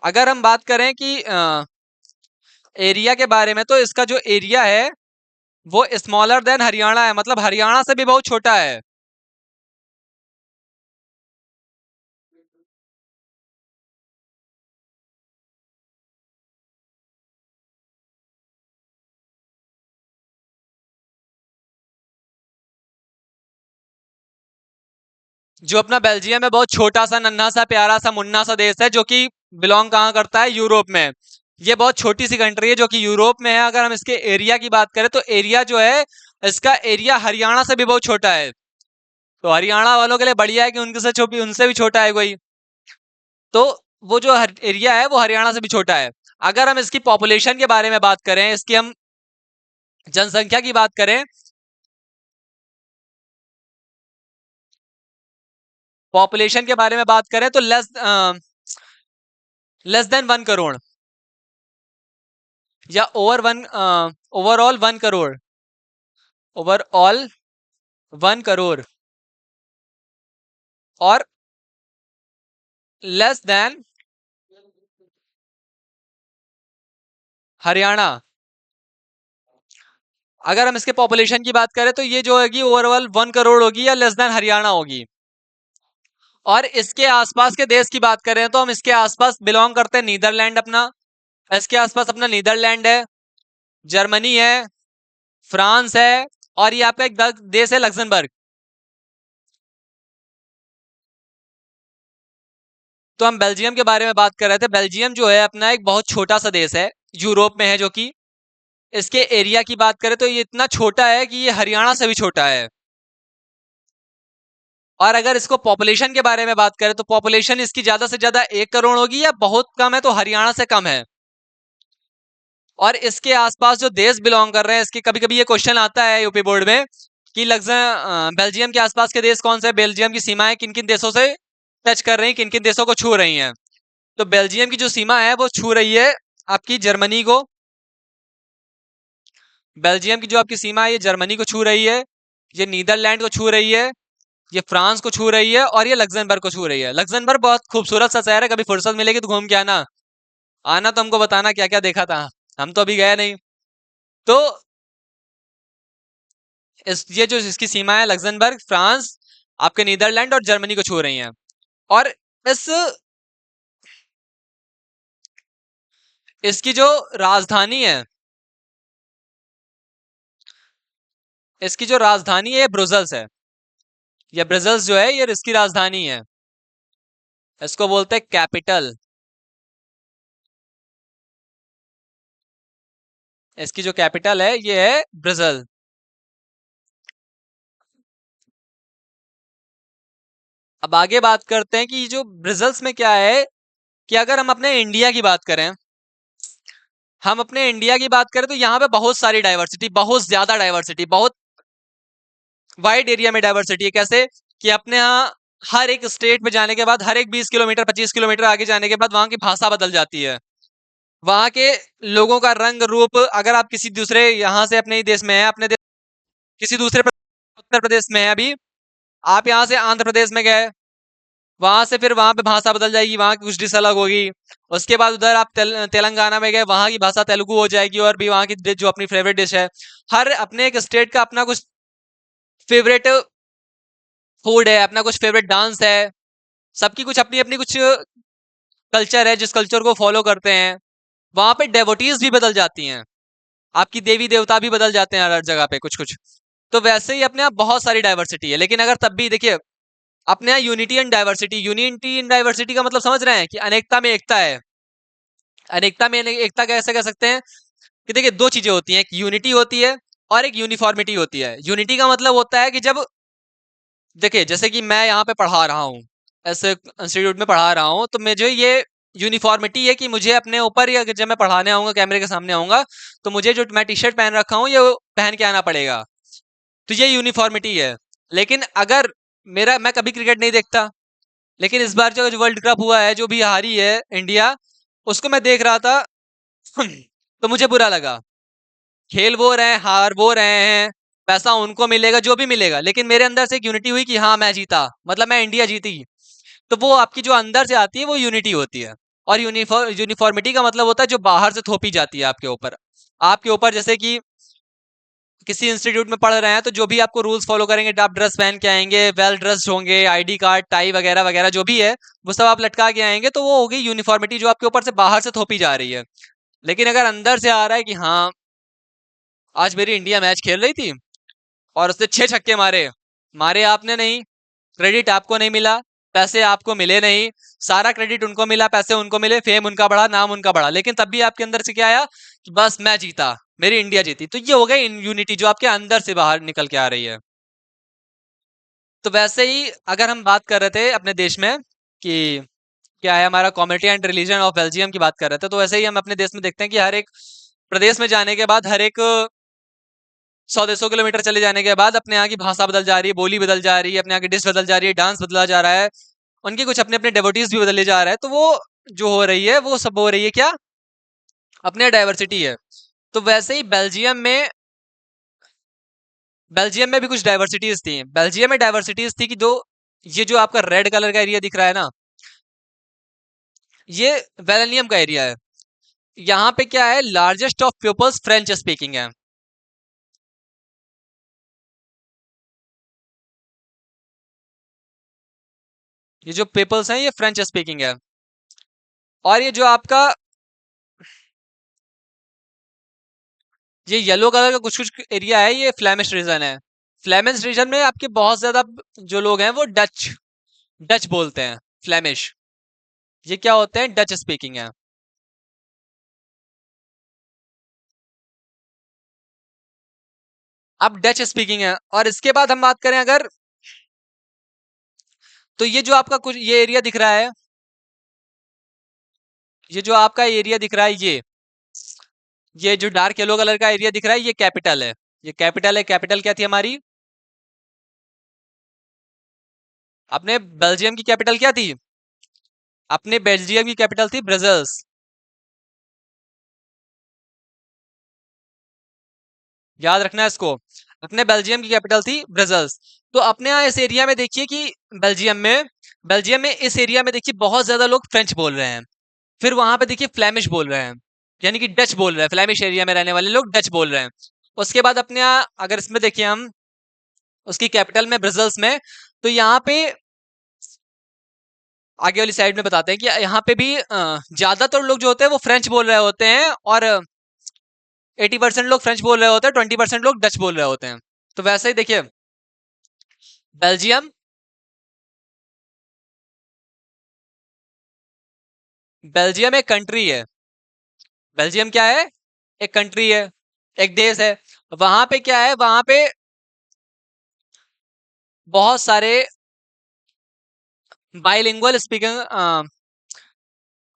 अगर हम बात करें कि एरिया के बारे में, तो इसका जो एरिया है वो स्मॉलर देन हरियाणा है, मतलब हरियाणा से भी बहुत छोटा है। जो अपना बेल्जियम है बहुत छोटा सा नन्हा सा प्यारा सा मुन्ना सा देश है जो कि बिलोंग कहाँ करता है? यूरोप में। ये बहुत छोटी सी कंट्री है जो कि यूरोप में है। अगर हम इसके एरिया की बात करें तो एरिया जो है इसका एरिया हरियाणा से भी बहुत छोटा है। तो हरियाणा वालों के लिए बढ़िया है कि उनसे भी छोटा है कोई। तो वो जो एरिया है वो हरियाणा से भी छोटा है। अगर हम इसकी पॉपुलेशन के बारे में बात करें, इसकी हम जनसंख्या की बात करें, पॉपुलेशन के बारे में बात करें तो लेस देन 1 करोड़, या ओवरऑल 1 करोड़, ओवरऑल 1 करोड़, और लेस देन हरियाणा। अगर हम इसके पॉपुलेशन की बात करें तो ये जो होगी ओवरऑल 1 करोड़ होगी या लेस देन हरियाणा होगी। और इसके आसपास के देश की बात करें तो हम इसके आसपास बिलोंग करते हैं नीदरलैंड अपना, इसके आसपास अपना नीदरलैंड है, जर्मनी है, फ्रांस है, और ये आपका एक देश है लग्जमबर्ग। तो हम बेल्जियम के बारे में बात कर रहे थे। बेल्जियम जो है अपना एक बहुत छोटा सा देश है, यूरोप में है, जो कि इसके एरिया की बात करें तो ये इतना छोटा है कि ये हरियाणा से भी छोटा है। और अगर इसको पॉपुलेशन के बारे में बात करें तो पॉपुलेशन इसकी ज्यादा से ज्यादा 1 करोड़ होगी, या बहुत कम है तो हरियाणा से कम है। और इसके आसपास जो देश बिलोंग कर रहे हैं, इसके कभी कभी ये क्वेश्चन आता है यूपी बोर्ड में कि बेल्जियम के आसपास के देश कौन से, बेल्जियम की सीमाएं किन किन देशों से टच कर रही हैं, किन किन देशों को छू रही हैं। तो बेल्जियम की जो सीमा है वो छू रही है आपकी जर्मनी को। बेल्जियम की जो आपकी सीमा है ये जर्मनी को छू रही है, ये नीदरलैंड को छू रही है, ये फ्रांस को छू रही है, और ये लग्जमबर्ग को छू रही है। लग्जमबर्ग बहुत खूबसूरत सा शहर है, कभी फुर्सत मिलेगी तो घूम के आना। आना तो हमको बताना क्या क्या देखा था, हम तो अभी गए नहीं। तो ये जो इसकी सीमा है लग्जमबर्ग, फ्रांस, आपके नीदरलैंड और जर्मनी को छू रही है। और इस इसकी जो राजधानी है, इसकी जो राजधानी है ये ब्रुसेल्स है। ये ब्रुसेल्स जो है ये इसकी राजधानी है, इसको बोलते हैं कैपिटल। इसकी जो कैपिटल है ये है ब्रुसेल्स। अब आगे बात करते हैं कि ये जो ब्रुसेल्स में क्या है, कि अगर हम अपने इंडिया की बात करें, हम अपने इंडिया की बात करें तो यहाँ पे बहुत सारी डाइवर्सिटी, बहुत ज्यादा डाइवर्सिटी, बहुत वाइड एरिया में डाइवर्सिटी है। कैसे कि अपने यहाँ हर एक स्टेट में जाने के बाद, हर एक 20 किलोमीटर 25 किलोमीटर आगे जाने के बाद वहां की भाषा बदल जाती है। वहां के लोगों का रंग रूप, अगर आप किसी दूसरे यहाँ से अपने ही देश में है, अपने देश किसी दूसरे उत्तर प्रदेश में है, अभी आप यहाँ से आंध्र प्रदेश में गए, वहां से फिर वहां पे भाषा बदल जाएगी, वहां की कुछ डिश अलग होगी। उसके बाद उधर आप तेलंगाना में गए, वहां की भाषा तेलुगु हो जाएगी, और भी वहां की जो अपनी फेवरेट डिश है, हर अपने एक स्टेट का अपना कुछ फेवरेट फूड है, अपना कुछ फेवरेट डांस है, सबकी कुछ अपनी अपनी कुछ कल्चर है जिस कल्चर को फॉलो करते हैं। वहां पे डेवोटीज भी बदल जाती हैं, आपकी देवी देवता भी बदल जाते हैं हर जगह पे कुछ कुछ। तो वैसे ही अपने यहाँ बहुत सारी डाइवर्सिटी है, लेकिन अगर तब भी देखिए अपने यहाँ unity and diversity, unity in diversity का मतलब समझ रहे हैं कि अनेकता में एकता है। अनेकता में एकता कैसे कह सकते हैं कि देखिए दो चीजें होती हैं, एक यूनिटी होती है और एक यूनिफॉर्मिटी होती है। यूनिटी का मतलब होता है कि जब देखिए जैसे कि मैं यहाँ पे पढ़ा रहा हूँ, ऐसे इंस्टीट्यूट में पढ़ा रहा हूँ, तो मुझे ये यूनिफॉर्मिटी है कि मुझे अपने ऊपर, या जब मैं पढ़ाने आऊंगा कैमरे के सामने आऊंगा तो मुझे जो मैं टी शर्ट पहन रखा हूँ ये पहन के आना पड़ेगा। तो ये यूनिफॉर्मिटी है। लेकिन अगर मैं कभी क्रिकेट नहीं देखता, लेकिन इस बार जो वर्ल्ड कप हुआ है, जो भी हारी है इंडिया, उसको मैं देख रहा था तो मुझे बुरा लगा। खेल वो रहे हैं, हार वो रहे हैं, पैसा उनको मिलेगा जो भी मिलेगा, लेकिन मेरे अंदर से एक यूनिटी हुई कि हाँ मैं जीता, मतलब मैं इंडिया जीती। तो वो आपकी जो अंदर से आती है वो यूनिटी होती है। और यूनिफॉर्मिटी का मतलब होता है जो बाहर से थोपी जाती है आपके ऊपर। आपके ऊपर जैसे कि किसी इंस्टीट्यूट में पढ़ रहे हैं तो जो भी आपको रूल्स फॉलो करेंगे, आप ड्रेस पहन के आएंगे, वेल ड्रेस्ड होंगे, आईडी कार्ड, टाई वगैरह वगैरह जो भी है वो सब आप लटका के आएंगे, तो वो होगी यूनिफॉर्मिटी जो आपके ऊपर से बाहर से थोपी जा रही है। लेकिन अगर अंदर से आ रहा है कि हाँ आज मेरी इंडिया मैच खेल रही थी और उसने 6 छक्के मारे, मारे आपने नहीं, क्रेडिट आपको नहीं मिला, पैसे आपको मिले नहीं, सारा क्रेडिट उनको मिला, पैसे उनको मिले, फेम उनका बढ़ा, नाम उनका बढ़ा, लेकिन तब भी आपके अंदर से क्या आया कि बस मैं जीता, मेरी इंडिया जीती। तो ये हो गई यूनिटी जो आपके अंदर से बाहर निकल के आ रही है। तो वैसे ही अगर हम बात कर रहे थे अपने देश में कि क्या है हमारा community and religion of Belgium की बात कर रहे थे, तो वैसे ही हम अपने देश में देखते हैं कि हर एक प्रदेश में जाने के बाद, हर एक 100-150 किलोमीटर चले जाने के बाद अपने यहाँ की भाषा बदल जा रही है, बोली बदल जा रही है, अपने यहाँ की डिश बदल जा रही है, डांस बदला जा रहा है, उनके कुछ अपने अपने डेवोटीज भी बदले जा रहा है। तो वो जो हो रही है वो सब हो रही है क्या, अपने डाइवर्सिटी है। तो वैसे ही बेल्जियम में भी कुछ डाइवर्सिटीज थी। बेल्जियम में डाइवर्सिटीज थी कि जो ये जो आपका रेड कलर का एरिया दिख रहा है ना, ये वेलेनियम का एरिया है। यहाँ पे क्या है, largest of peoples French speaking है। ये जो पीपल्स हैं ये फ्रेंच स्पीकिंग है। और ये जो आपका ये येलो कलर का कुछ कुछ एरिया है, ये फ्लेमिश रीजन है। फ्लेमिश रीजन में आपके बहुत ज्यादा जो लोग हैं वो डच डच बोलते हैं, फ्लेमिश। ये क्या होते हैं? डच स्पीकिंग है। अब डच स्पीकिंग है। और इसके बाद हम बात करें अगर, तो ये जो आपका कुछ ये एरिया दिख रहा है, ये जो आपका एरिया दिख रहा है, ये जो डार्क येलो कलर का एरिया दिख रहा है, ये कैपिटल है। ये कैपिटल है। कैपिटल क्या थी हमारी? अपने बेल्जियम की कैपिटल क्या थी? अपने बेल्जियम की कैपिटल थी ब्रजल्स। याद रखना है इसको। अपने बेल्जियम की कैपिटल थी ब्रजल्स। तो अपने यहाँ इस एरिया में देखिए कि बेल्जियम में बेल्जियम में इस एरिया में देखिए बहुत ज्यादा लोग फ्रेंच बोल रहे हैं। फिर वहां पे देखिए फ्लेमिश बोल रहे हैं, यानी कि डच बोल रहे हैं। फ्लेमिश एरिया में रहने वाले लोग डच बोल रहे हैं। उसके बाद अपने यहाँ अगर इसमें देखिए हम, उसकी कैपिटल में ब्रजल्स में, तो यहाँ पे आगे वाली साइड में बताते हैं कि यहाँ पे भी ज्यादातर लोग जो होते हैं वो फ्रेंच बोल रहे होते हैं, और 80% लोग फ्रेंच बोल रहे होते हैं, 20% लोग डच बोल रहे होते हैं। तो वैसे ही देखिए, बेल्जियम बेल्जियम एक कंट्री है। बेल्जियम क्या है? एक कंट्री है, एक देश है। वहां पे क्या है? वहां पे बहुत सारे bilingual speaking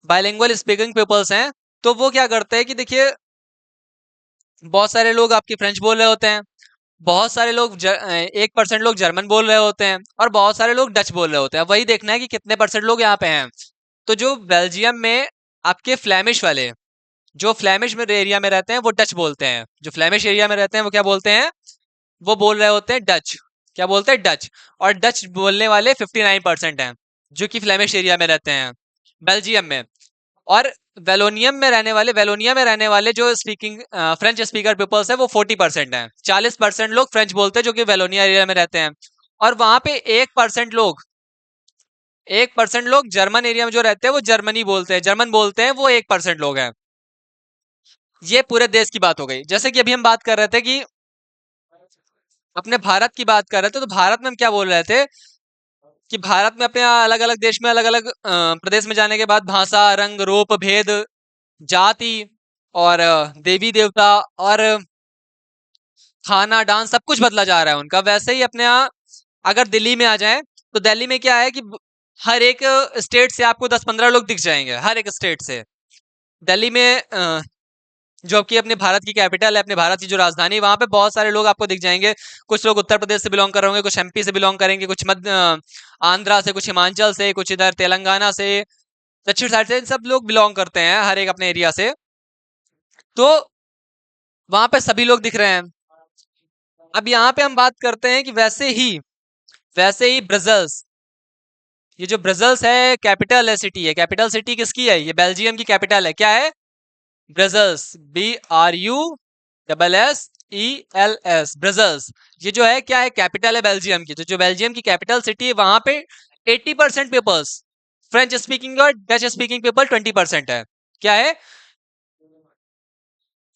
bilingual speaking peoples हैं। तो वो क्या करते हैं कि देखिए, बहुत सारे लोग आपकी फ्रेंच बोल रहे होते हैं, बहुत सारे लोग 1% लोग जर्मन बोल रहे होते हैं, और बहुत सारे लोग डच बोल रहे होते हैं। वही देखना है कि कितने परसेंट लोग यहाँ पे हैं। तो जो बेल्जियम में आपके फ्लैमिश वाले, जो फ्लैमिश में एरिया में रहते हैं वो डच बोलते हैं। जो फ्लैमिश एरिया में रहते हैं वो क्या बोलते हैं? वो बोल रहे होते हैं डच। क्या बोलते हैं? डच। और डच बोलने वाले 59% हैं, जो कि फ्लैमिश एरिया में रहते हैं बेल्जियम में। और वेलोनिया में रहने वाले जो स्पीकिंग फ्रेंच स्पीकर पीपल्स है वो 40% हैं। 40% लोग फ्रेंच बोलते हैं जो कि वेलोनिया एरिया में रहते हैं। और वहां पे 1% लोग जर्मन एरिया में जो रहते हैं वो जर्मनी बोलते हैं, जर्मन बोलते हैं, वो 1% लोग हैं। ये पूरे देश की बात हो गई। जैसे कि अभी हम बात कर रहे थे कि अपने भारत की बात कर रहे थे, तो भारत में हम क्या बोल रहे थे कि भारत में अपने अलग अलग देश में अलग अलग प्रदेश में जाने के बाद भाषा, रंग, रूप, भेद, जाति और देवी देवता और खाना, डांस, सब कुछ बदला जा रहा है उनका। वैसे ही अपने यहाँ अगर दिल्ली में आ जाएं, तो दिल्ली में क्या है कि हर एक स्टेट से आपको 10-15 लोग दिख जाएंगे, हर एक स्टेट से। दिल्ली में जो आपकी अपने भारत की कैपिटल है, अपने भारत की जो राजधानी, वहां पे बहुत सारे लोग आपको दिख जाएंगे। कुछ लोग उत्तर प्रदेश से बिलोंग कर रहे होंगे, कुछ एमपी से बिलोंग करेंगे, कुछ मध्य आंध्रा से, कुछ हिमाचल से, कुछ इधर तेलंगाना से, दक्षिण साइड से, इन सब लोग बिलोंग करते हैं हर एक अपने एरिया से। तो वहां पे सभी लोग दिख रहे हैं। अब यहाँ पे हम बात करते हैं कि वैसे ही ब्रजल्स, ये जो ब्रजल्स है कैपिटल है, सिटी है। कैपिटल सिटी किसकी है? ये बेल्जियम की कैपिटल है। क्या है? ब्रजल्स। BRUSSELS, ब्रजल्स। ये जो है क्या है? कैपिटल है बेल्जियम की। तो जो बेल्जियम की कैपिटल सिटी है, वहां पे 80% पीपल्स फ्रेंच स्पीकिंग और डच स्पीकिंग पीपल 20% है। क्या है?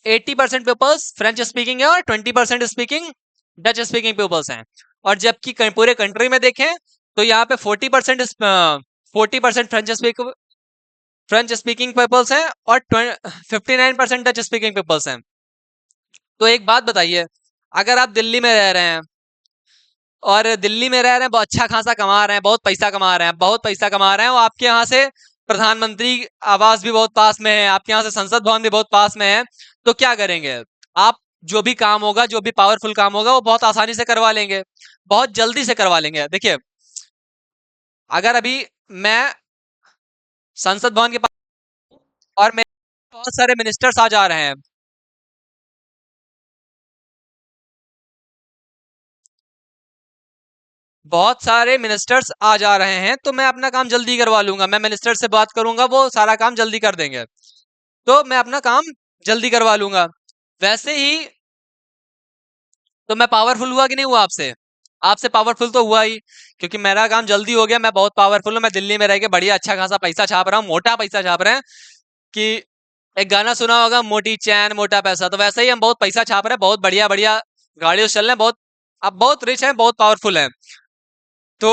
80% पीपल्स फ्रेंच स्पीकिंग है और 20% स्पीकिंग डच स्पीकिंग पीपल्स हैं। और जबकि पूरे कंट्री में देखें, तो यहाँ पे 40% फ्रेंच स्पीकिंग पीपल्स हैं और 59% डच स्पीकिंग पीपल्स हैं। तो एक बात बताइए, अगर आप दिल्ली में रह रहे हैं, और दिल्ली में रह रहे हैं, बहुत अच्छा खासा कमा रहे हैं, बहुत पैसा कमा रहे हैं, बहुत पैसा कमा रहे हैं, और आपके यहाँ से प्रधानमंत्री आवास भी बहुत पास में है, आपके यहाँ से संसद भवन भी बहुत पास में है, तो क्या करेंगे आप? जो भी काम होगा, जो भी पावरफुल काम होगा, वो बहुत आसानी से करवा लेंगे, बहुत जल्दी से करवा लेंगे। देखिए, अगर अभी मैं संसद भवन के पास, और मेरे बहुत सारे मिनिस्टर्स आ जा रहे हैं, बहुत सारे मिनिस्टर्स आ जा रहे हैं, तो मैं अपना काम जल्दी करवा लूंगा। मैं मिनिस्टर से बात करूंगा, वो सारा काम जल्दी कर देंगे, तो मैं अपना काम जल्दी करवा लूंगा। वैसे ही, तो मैं पावरफुल हुआ कि नहीं हुआ आपसे? आपसे पावरफुल तो हुआ ही, क्योंकि मेरा काम जल्दी हो गया। मैं बहुत पावरफुल हूँ, मैं दिल्ली में रह के बढ़िया अच्छा खासा पैसा छाप रहा हूँ, मोटा पैसा छाप रहे हैं कि एक गाना सुना होगा, मोटी चैन मोटा पैसा, तो वैसे ही हम बहुत पैसा छाप रहे हैं, बहुत बढ़िया बढ़िया गाड़ियों से चल रहे हैं, बहुत अब बहुत रिच हैं, बहुत पावरफुल हैं। तो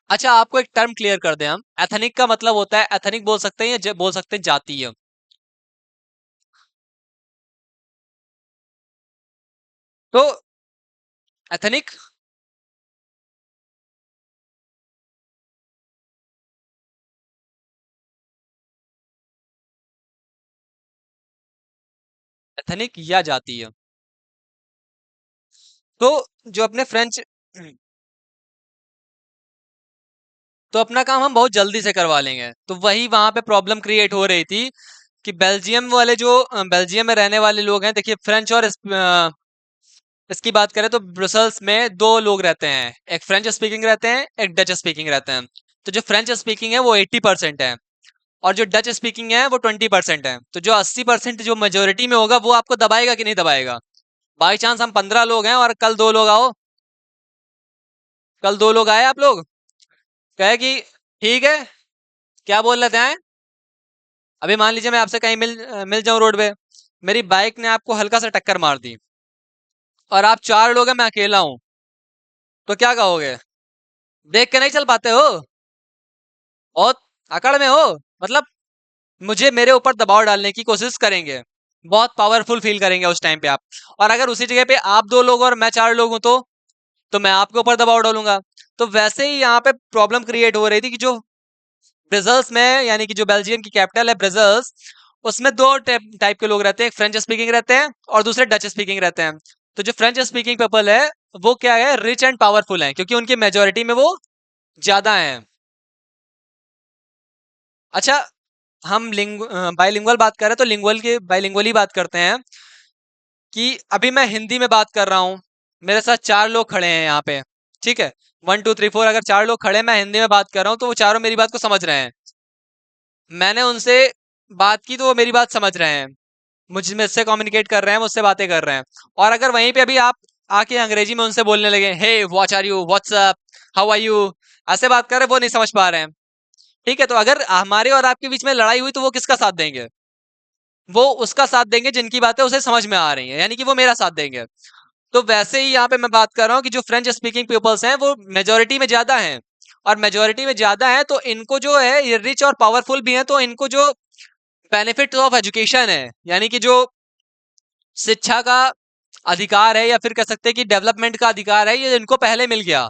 अच्छा, आपको एक टर्म क्लियर कर दें हम, एथनिक का मतलब होता है, एथनिक बोल सकते हैं या बोल सकते हैं जातीय। तो एथनिक, एथनिक या जातीय। तो जो अपने फ्रेंच, तो अपना काम हम बहुत जल्दी से करवा लेंगे, तो वही वहां पे प्रॉब्लम क्रिएट हो रही थी कि बेल्जियम वाले जो बेल्जियम में रहने वाले लोग हैं, देखिए फ्रेंच और इसकी बात करें तो ब्रसल्स में दो लोग रहते हैं, एक फ्रेंच स्पीकिंग रहते हैं, एक डच स्पीकिंग रहते हैं। तो जो फ्रेंच स्पीकिंग है वो 80% है, और जो डच स्पीकिंग है वो 20% है। तो जो 80% जो मेजोरिटी में होगा वो आपको दबाएगा कि नहीं दबाएगा? बाई चांस हम 15 लोग हैं और कल दो लोग आओ, कल दो लोग आए, आप लोग कहे कि ठीक है, क्या बोल लेते हैं, अभी मान लीजिए मैं आपसे कहीं मिल जाऊं रोड पे, मेरी बाइक ने आपको हल्का सा टक्कर मार दी, और आप चार लोग हैं, मैं अकेला हूं, तो क्या कहोगे? देख के नहीं चल पाते हो? बहुत अकड़ में हो, मतलब मुझे मेरे ऊपर दबाव डालने की कोशिश करेंगे, बहुत पावरफुल फील करेंगे उस टाइम पे आप। और अगर उसी जगह पे आप दो लोग और मैं चार लोग हूं, तो मैं आपके ऊपर दबाव डालूंगा। तो वैसे ही यहाँ पे प्रॉब्लम क्रिएट हो रही थी कि जो ब्रजल्स में, यानी कि जो बेल्जियम की कैपिटल है ब्रजल्स, उसमें दो टाइप के लोग रहते हैं, एक फ्रेंच स्पीकिंग रहते हैं और दूसरे डच स्पीकिंग रहते हैं। तो जो फ्रेंच स्पीकिंग पीपल है वो क्या है, रिच एंड पावरफुल है, क्योंकि उनकी मेजोरिटी में वो ज्यादा है। अच्छा, हम बाइलिंगुअल बात कर रहे हैं, तो लिंगुअल की बाइलिंगुअल ही बात करते हैं कि अभी मैं हिंदी में बात कर रहा हूँ, मेरे साथ चार लोग खड़े हैं यहाँ पे, ठीक है, 1 2 3 4, अगर चार लोग खड़े हैं, मैं हिंदी में बात कर रहा हूँ, तो वो चारों मेरी बात को समझ रहे हैं। मैंने उनसे बात की तो वो मेरी बात समझ रहे हैं, मुझसे कम्युनिकेट कर रहे हैं, मुझसे बातें कर रहे हैं। और अगर वहीं पे अभी आप आके अंग्रेजी में उनसे बोलने लगे, hey what are you, what's up, how are you, ऐसे बात कर रहे हैं, वो नहीं समझ पा रहे हैं। ठीक है, तो अगर हमारे और आपके बीच में लड़ाई हुई तो वो किसका साथ देंगे? वो उसका साथ देंगे जिनकी बातें उसे समझ में आ रही हैं, यानी कि वो मेरा साथ देंगे। तो वैसे ही यहाँ पे मैं बात कर रहा हूँ कि जो फ्रेंच स्पीकिंग पीपल्स हैं वो मेजोरिटी में ज्यादा हैं, और मेजोरिटी में ज्यादा है तो इनको जो है, ये रिच और पावरफुल भी हैं, तो इनको जो बेनिफिट ऑफ एजुकेशन है, यानी कि जो शिक्षा का अधिकार है, या फिर कह सकते हैं कि डेवलपमेंट का अधिकार है, ये इनको पहले मिल गया,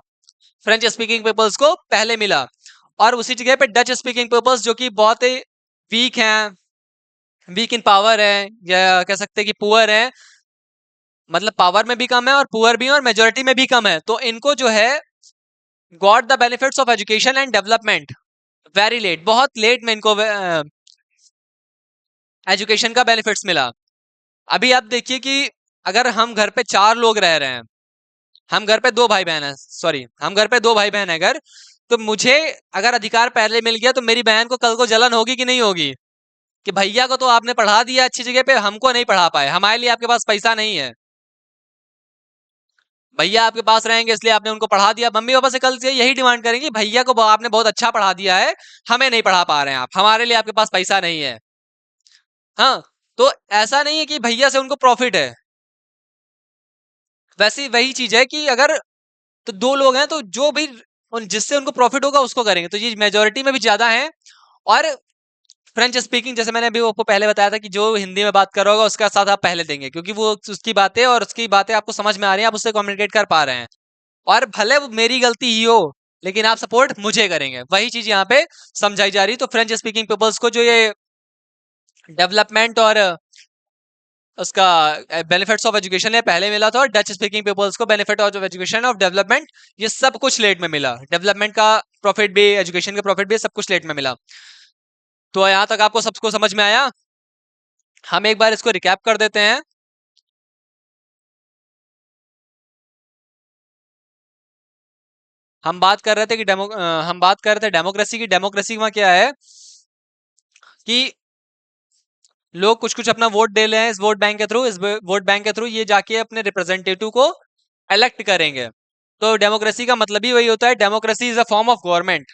फ्रेंच स्पीकिंग पीपल्स को पहले मिला। और उसी जगह पे डच स्पीकिंग पीपल्स जो कि बहुत ही वीक हैं, वीक इन पावर है, या कह सकते हैं कि पुअर है, मतलब पावर में भी कम है और पुअर भी है और मेजोरिटी में भी कम है, तो इनको जो है got the benefits of education and development very late, बहुत लेट में इनको एजुकेशन का बेनिफिट्स मिला। अभी आप देखिए कि अगर हम घर पे चार लोग रह रहे हैं, हम घर पे दो भाई बहन है, सॉरी, हम घर पे दो भाई बहन है अगर, तो मुझे अगर अधिकार पहले मिल गया तो मेरी बहन को कल को जलन होगी कि नहीं होगी, कि भैया को तो आपने पढ़ा दिया अच्छी जगह पे, हमको नहीं पढ़ा पाए, हमारे लिए आपके पास पैसा नहीं है, भैया आपके पास रहेंगे इसलिए आपने उनको पढ़ा दिया, मम्मी पापा से कल से यही डिमांड करेंगे, भैया को आपने बहुत अच्छा पढ़ा दिया है, हमें नहीं पढ़ा पा रहे हैं आप, हमारे लिए आपके पास पैसा नहीं है। हाँ, तो ऐसा नहीं है कि भैया से उनको प्रॉफिट है, वैसी वही चीज है कि अगर तो दो लोग हैं तो जो भी जिससे उनको प्रॉफिट होगा उसको करेंगे, तो ये मेजोरिटी में भी ज्यादा है। और फ्रेंच स्पीकिंग, जैसे मैंने अभी आपको पहले बताया था कि जो हिंदी में बात कर रहा होगा उसका साथ आप पहले देंगे, क्योंकि वो उसकी बातें और उसकी बातें आपको समझ में आ रही हैं, आप उससे कम्युनिकेट कर पा रहे हैं, और भले वो मेरी गलती ही हो, लेकिन आप सपोर्ट मुझे करेंगे, वही चीज यहाँ पे समझाई जा रही है। तो फ्रेंच स्पीकिंग पीपल्स को जो ये डेवलपमेंट और उसका बेनिफिट्स ऑफ एजुकेशन ये पहले मिला था, और डच स्पीकिंग पीपल्स को benefit of education of development ये सब कुछ लेट में मिला, डेवलपमेंट का प्रॉफिट भी, एजुकेशन का प्रॉफिट भी, सब कुछ लेट में मिला। तो यहाँ तक आपको सबको समझ में आया? हम एक बार इसको रिकैप कर देते हैं। हम बात कर रहे थे कि हम बात कर रहे थे डेमोक्रेसी की। डेमोक्रेसी में क्या है कि लोग कुछ कुछ अपना वोट दे रहे हैं इस वोट बैंक के थ्रू, इस वोट बैंक के थ्रू ये जाके अपने रिप्रेजेंटेटिव को इलेक्ट करेंगे। तो डेमोक्रेसी का मतलब ही वही होता है, democracy is a form of government.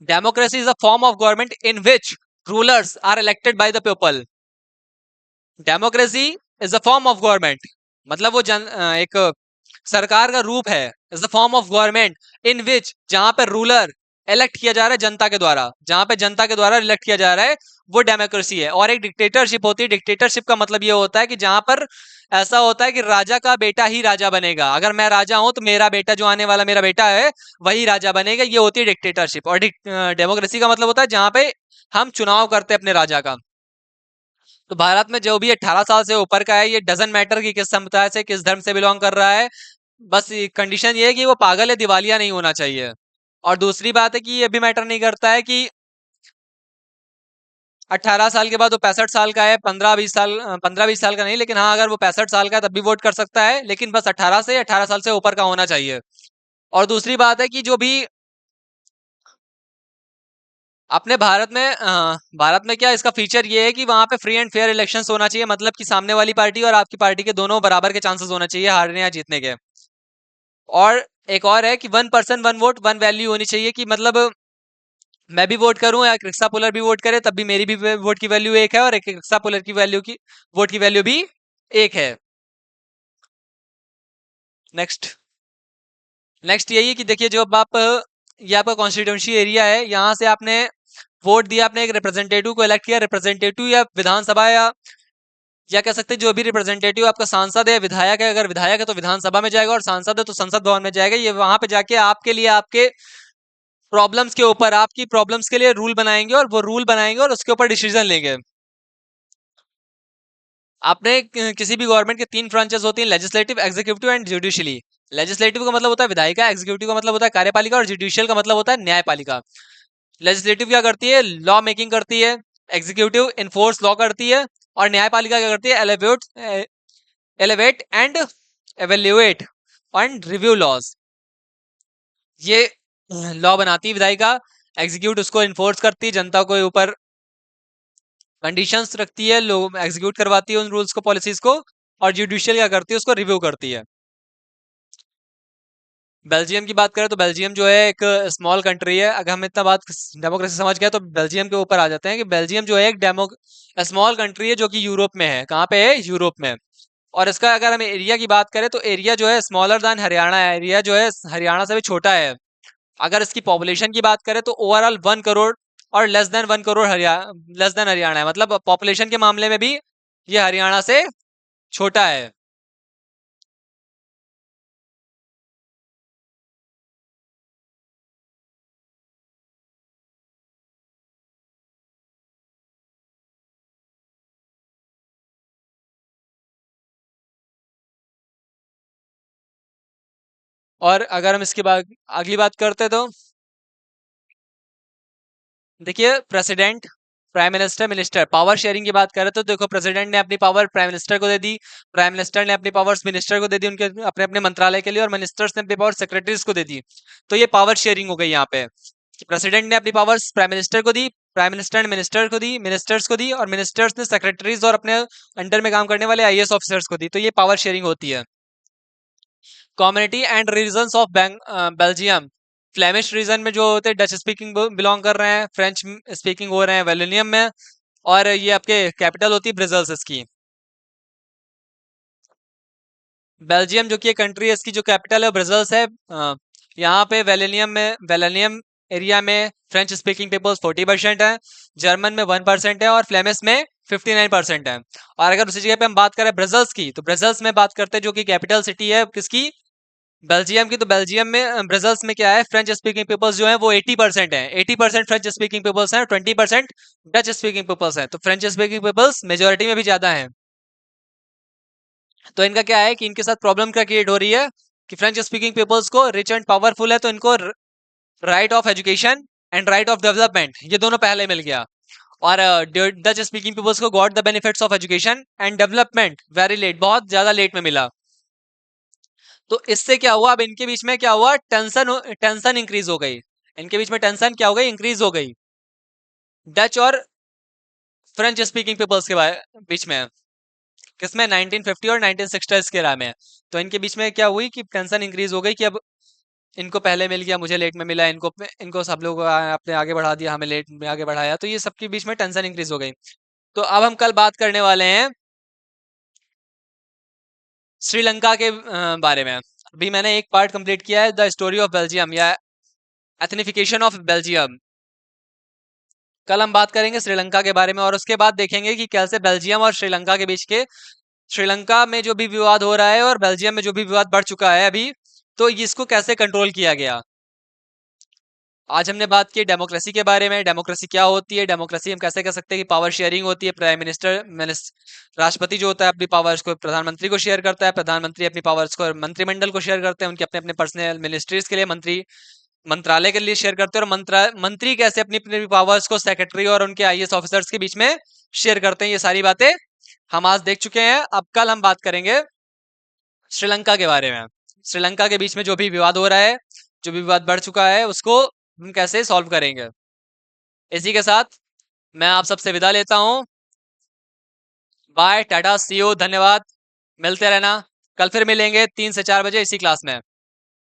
Democracy is a form of government in which rulers are elected by the people. Democracy is a form of government, मतलब वो एक सरकार का रूप है। Is the form of government in which, जहां पे ruler elect किया जा रहा है जनता के द्वारा, जहां पे जनता के द्वारा इलेक्ट किया जा रहा है, वो डेमोक्रेसी है। और एक डिक्टेटरशिप होती है। डिक्टेटरशिप का मतलब ये होता है कि जहां पर ऐसा होता है कि राजा का बेटा ही राजा बनेगा। अगर मैं राजा हूं तो मेरा बेटा, जो आने वाला मेरा बेटा है, वही राजा बनेगा। ये होती है डिक्टेटरशिप। और डेमोक्रेसी का मतलब होता है जहां पे हम चुनाव करते हैं अपने राजा का। तो भारत में जो भी 18 साल से ऊपर का है, ये डजन मैटर कि किस समुदाय से, किस धर्म से बिलोंग कर रहा है, बस कंडीशन ये है कि वो पागल है, दिवालिया नहीं होना चाहिए। और दूसरी बात है कि ये भी मैटर नहीं करता है कि 18 साल के बाद वो 65 साल का है, 15-20 साल, 15-20 साल का नहीं, लेकिन हाँ अगर वो 65 साल का है तब भी वोट कर सकता है, लेकिन बस 18 साल से ऊपर का होना चाहिए। और दूसरी बात है कि जो भी अपने भारत में क्या इसका फीचर ये है कि वहां पे फ्री एंड फेयर इलेक्शंस होना चाहिए। मतलब कि सामने वाली पार्टी और आपकी पार्टी के दोनों बराबर के चांसेस होना चाहिए हारने या जीतने के। और एक और है कि 1 पर्सन 1 वोट 1 वैल्यू होनी चाहिए, कि मतलब मैं भी वोट करूं या एक रिक्शा पुलर भी वोट करे, तब भी मेरी भी वोट की वैल्यू एक है, और एक रिक्शा पुलर की वोट की वैल्यू भी एक है। नेक्स्ट नेक्स्ट यही है कि देखिए, जो अब आप ये आपका कॉन्स्टिट्यूंसी एरिया है, यहाँ से आपने वोट दिया, आपने एक रिप्रेजेंटेटिव को इलेक्ट किया। रिप्रेजेंटेटिव या विधानसभा या कह सकते हैं जो भी रिप्रेजेंटेटिव आपका सांसद है, विधायक है। अगर विधायक है तो विधानसभा में जाएगा, और सांसद है तो संसद भवन में जाएगा। ये वहां पे जाके आपके लिए, आपके प्रॉब्लम्स के ऊपर, आपकी प्रॉब्लम्स के लिए रूल बनाएंगे, और वो रूल बनाएंगे और उसके ऊपर डिसीजन लेंगे। आपने किसी भी गवर्नमेंट के 3 ब्रांचेस होती हैं, legislative, executive and judicially. Legislative का मतलब होता है विधायिका, एग्जीक्यूटिव का मतलब होता है कार्यपालिका, और जुडिशियल का मतलब होता है न्यायपालिका। लेजिस्लेटिव क्या करती है? लॉ मेकिंग करती है। एग्जीक्यूटिव इन्फोर्स लॉ करती है। और न्यायपालिका क्या करती है? Elevate and evaluate and review laws. ये लॉ बनाती है विधायिका। एग्जीक्यूट उसको इन्फोर्स करती है, जनता के ऊपर कंडीशंस रखती है, लोग एग्जीक्यूट करवाती है उन रूल्स को, पॉलिसीज को। और जुडिशियल क्या करती है? उसको रिव्यू करती है। बेल्जियम की बात करें तो बेल्जियम जो है एक स्मॉल कंट्री है। अगर हम इतना बात डेमोक्रेसी समझ गए तो बेल्जियम के ऊपर आ जाते हैं कि बेल्जियम जो है एक स्मॉल कंट्री है, जो कि यूरोप में है। कहाँ पे है? यूरोप में। और इसका अगर हम एरिया की बात करें तो एरिया जो है स्मॉलर देन हरियाणा है। एरिया जो है हरियाणा से भी छोटा है। अगर इसकी पॉपुलेशन की बात करें तो ओवरऑल 1 करोड़, और लेस देन हरियाणा है। मतलब पॉपुलेशन के मामले में भी ये हरियाणा से छोटा है। और अगर हम इसके बाद अगली बात करते तो देखिए, president, prime minister, minister, power sharing की बात करें तो देखो, प्रेसिडेंट ने अपनी पावर प्राइम मिनिस्टर को दे दी। प्राइम मिनिस्टर ने अपनी पावर्स मिनिस्टर को दे दी, उनके अपने अपने मंत्रालय के लिए। और मिनिस्टर्स ने अपनी पावर सेक्रेटरीज को दे दी। तो ये पावर शेयरिंग हो गई यहाँ पे, कि प्रेसिडेंट ने अपनी पावर्स प्राइम मिनिस्टर को दी, प्राइम मिनिस्टर ने मिनिस्टर को दी, मिनिस्टर्स को दी, और मिनिस्टर्स ने सेक्रेटरीज और अपने अंडर में काम करने वाले आईएएस ऑफिसर्स को दी। तो ये पावर शेयरिंग होती है। Community and regions of Belgium. Flemish region में जो होते हैं डच स्पीकिंग बिलोंग कर रहे हैं, फ्रेंच स्पीकिंग हो रहे हैं वेलोनियम में। और ये आपके कैपिटल होती है ब्रजल्स इसकी। बेल्जियम जो कि कंट्री है, इसकी जो कैपिटल है ब्रजल्स है। यहाँ पे वेलोनियम एरिया में फ्रेंच स्पीकिंग पीपल्स 40% है, जर्मन में 1% है, और फ्लेमिश में 59% है। और अगर उसी जगह पे हम बात करें ब्रजल्स की, तो ब्रजल्स में बात करते हैं जो कि कैपिटल सिटी है किसकी? बेल्जियम की। तो बेल्जियम में ब्रजल्स में क्या है? फ्रेंच स्पीकिंग पीपल्स जो है वो 80% है। 80% फ्रेंच स्पीकिंग पीपल्स हैं, 20% डच स्पीकिंग पीपल्स हैं। तो फ्रेंच स्पीकिंग पीपल्स मेजोरिटी में भी ज्यादा हैं। तो इनका क्या है कि इनके साथ प्रॉब्लम क्या क्रिएट हो रही है कि फ्रेंच स्पीकिंग पीपल्स को रिच एंड पावरफुल है, तो इनको right of education and right of development, ये दोनों पहले मिल गया। और डच स्पीकिंग पीपल्स को got the benefits of education and development very late, बहुत ज्यादा लेट में मिला। तो इससे क्या हुआ? अब इनके बीच में क्या हुआ? टेंशन इंक्रीज हो गई। इनके बीच में टेंशन क्या हो गई? इंक्रीज हो गई। डच और फ्रेंच स्पीकिंग पीपल्स के बीच में। किसमें? 1950 और 1960 के राह में। तो इनके बीच में क्या हुई कि टेंशन इंक्रीज हो गई कि अब इनको पहले मिल गया, मुझे लेट में मिला, इनको इनको सब लोग आपने आगे बढ़ा दिया, हमें लेट में आगे बढ़ाया, तो ये सबके बीच में टेंशन इंक्रीज हो गई। तो अब हम कल बात करने वाले हैं श्रीलंका के बारे में। अभी मैंने एक पार्ट कंप्लीट किया है, द स्टोरी ऑफ बेल्जियम या एथनिफिकेशन ऑफ बेल्जियम। कल हम बात करेंगे श्रीलंका के बारे में, और उसके बाद देखेंगे कि कैसे बेल्जियम और श्रीलंका के बीच के, श्रीलंका में जो भी विवाद हो रहा है और बेल्जियम में जो भी विवाद बढ़ चुका है अभी, तो इसको कैसे कंट्रोल किया गया। आज हमने बात की डेमोक्रेसी के बारे में, डेमोक्रेसी क्या होती है, डेमोक्रेसी हम कैसे कह सकते हैं कि पावर शेयरिंग होती है, प्राइम मिनिस्टर राष्ट्रपति जो होता है अपनी पावर्स को प्रधानमंत्री को शेयर करता है, प्रधानमंत्री अपनी पावर्स को मंत्रिमंडल को शेयर करते हैं, उनके अपने अपने पर्सनल मिनिस्ट्रीज के लिए मंत्री मंत्रालय के लिए शेयर करते हैं, और मंत्री कैसे अपनी अपनी पावर्स को सेक्रेटरी और उनके आईएएस ऑफिसर्स के बीच में शेयर करते हैं। ये सारी बातें हम आज देख चुके हैं। अब कल हम बात करेंगे श्रीलंका के बारे में। श्रीलंका के बीच में जो भी विवाद हो रहा है, जो भी विवाद बढ़ चुका है, उसको हम कैसे सॉल्व करेंगे। इसी के साथ मैं आप सबसे विदा लेता हूं। बाय, टाटा, सी यू, धन्यवाद। मिलते रहना, कल फिर मिलेंगे 3 से 4 बजे इसी क्लास में।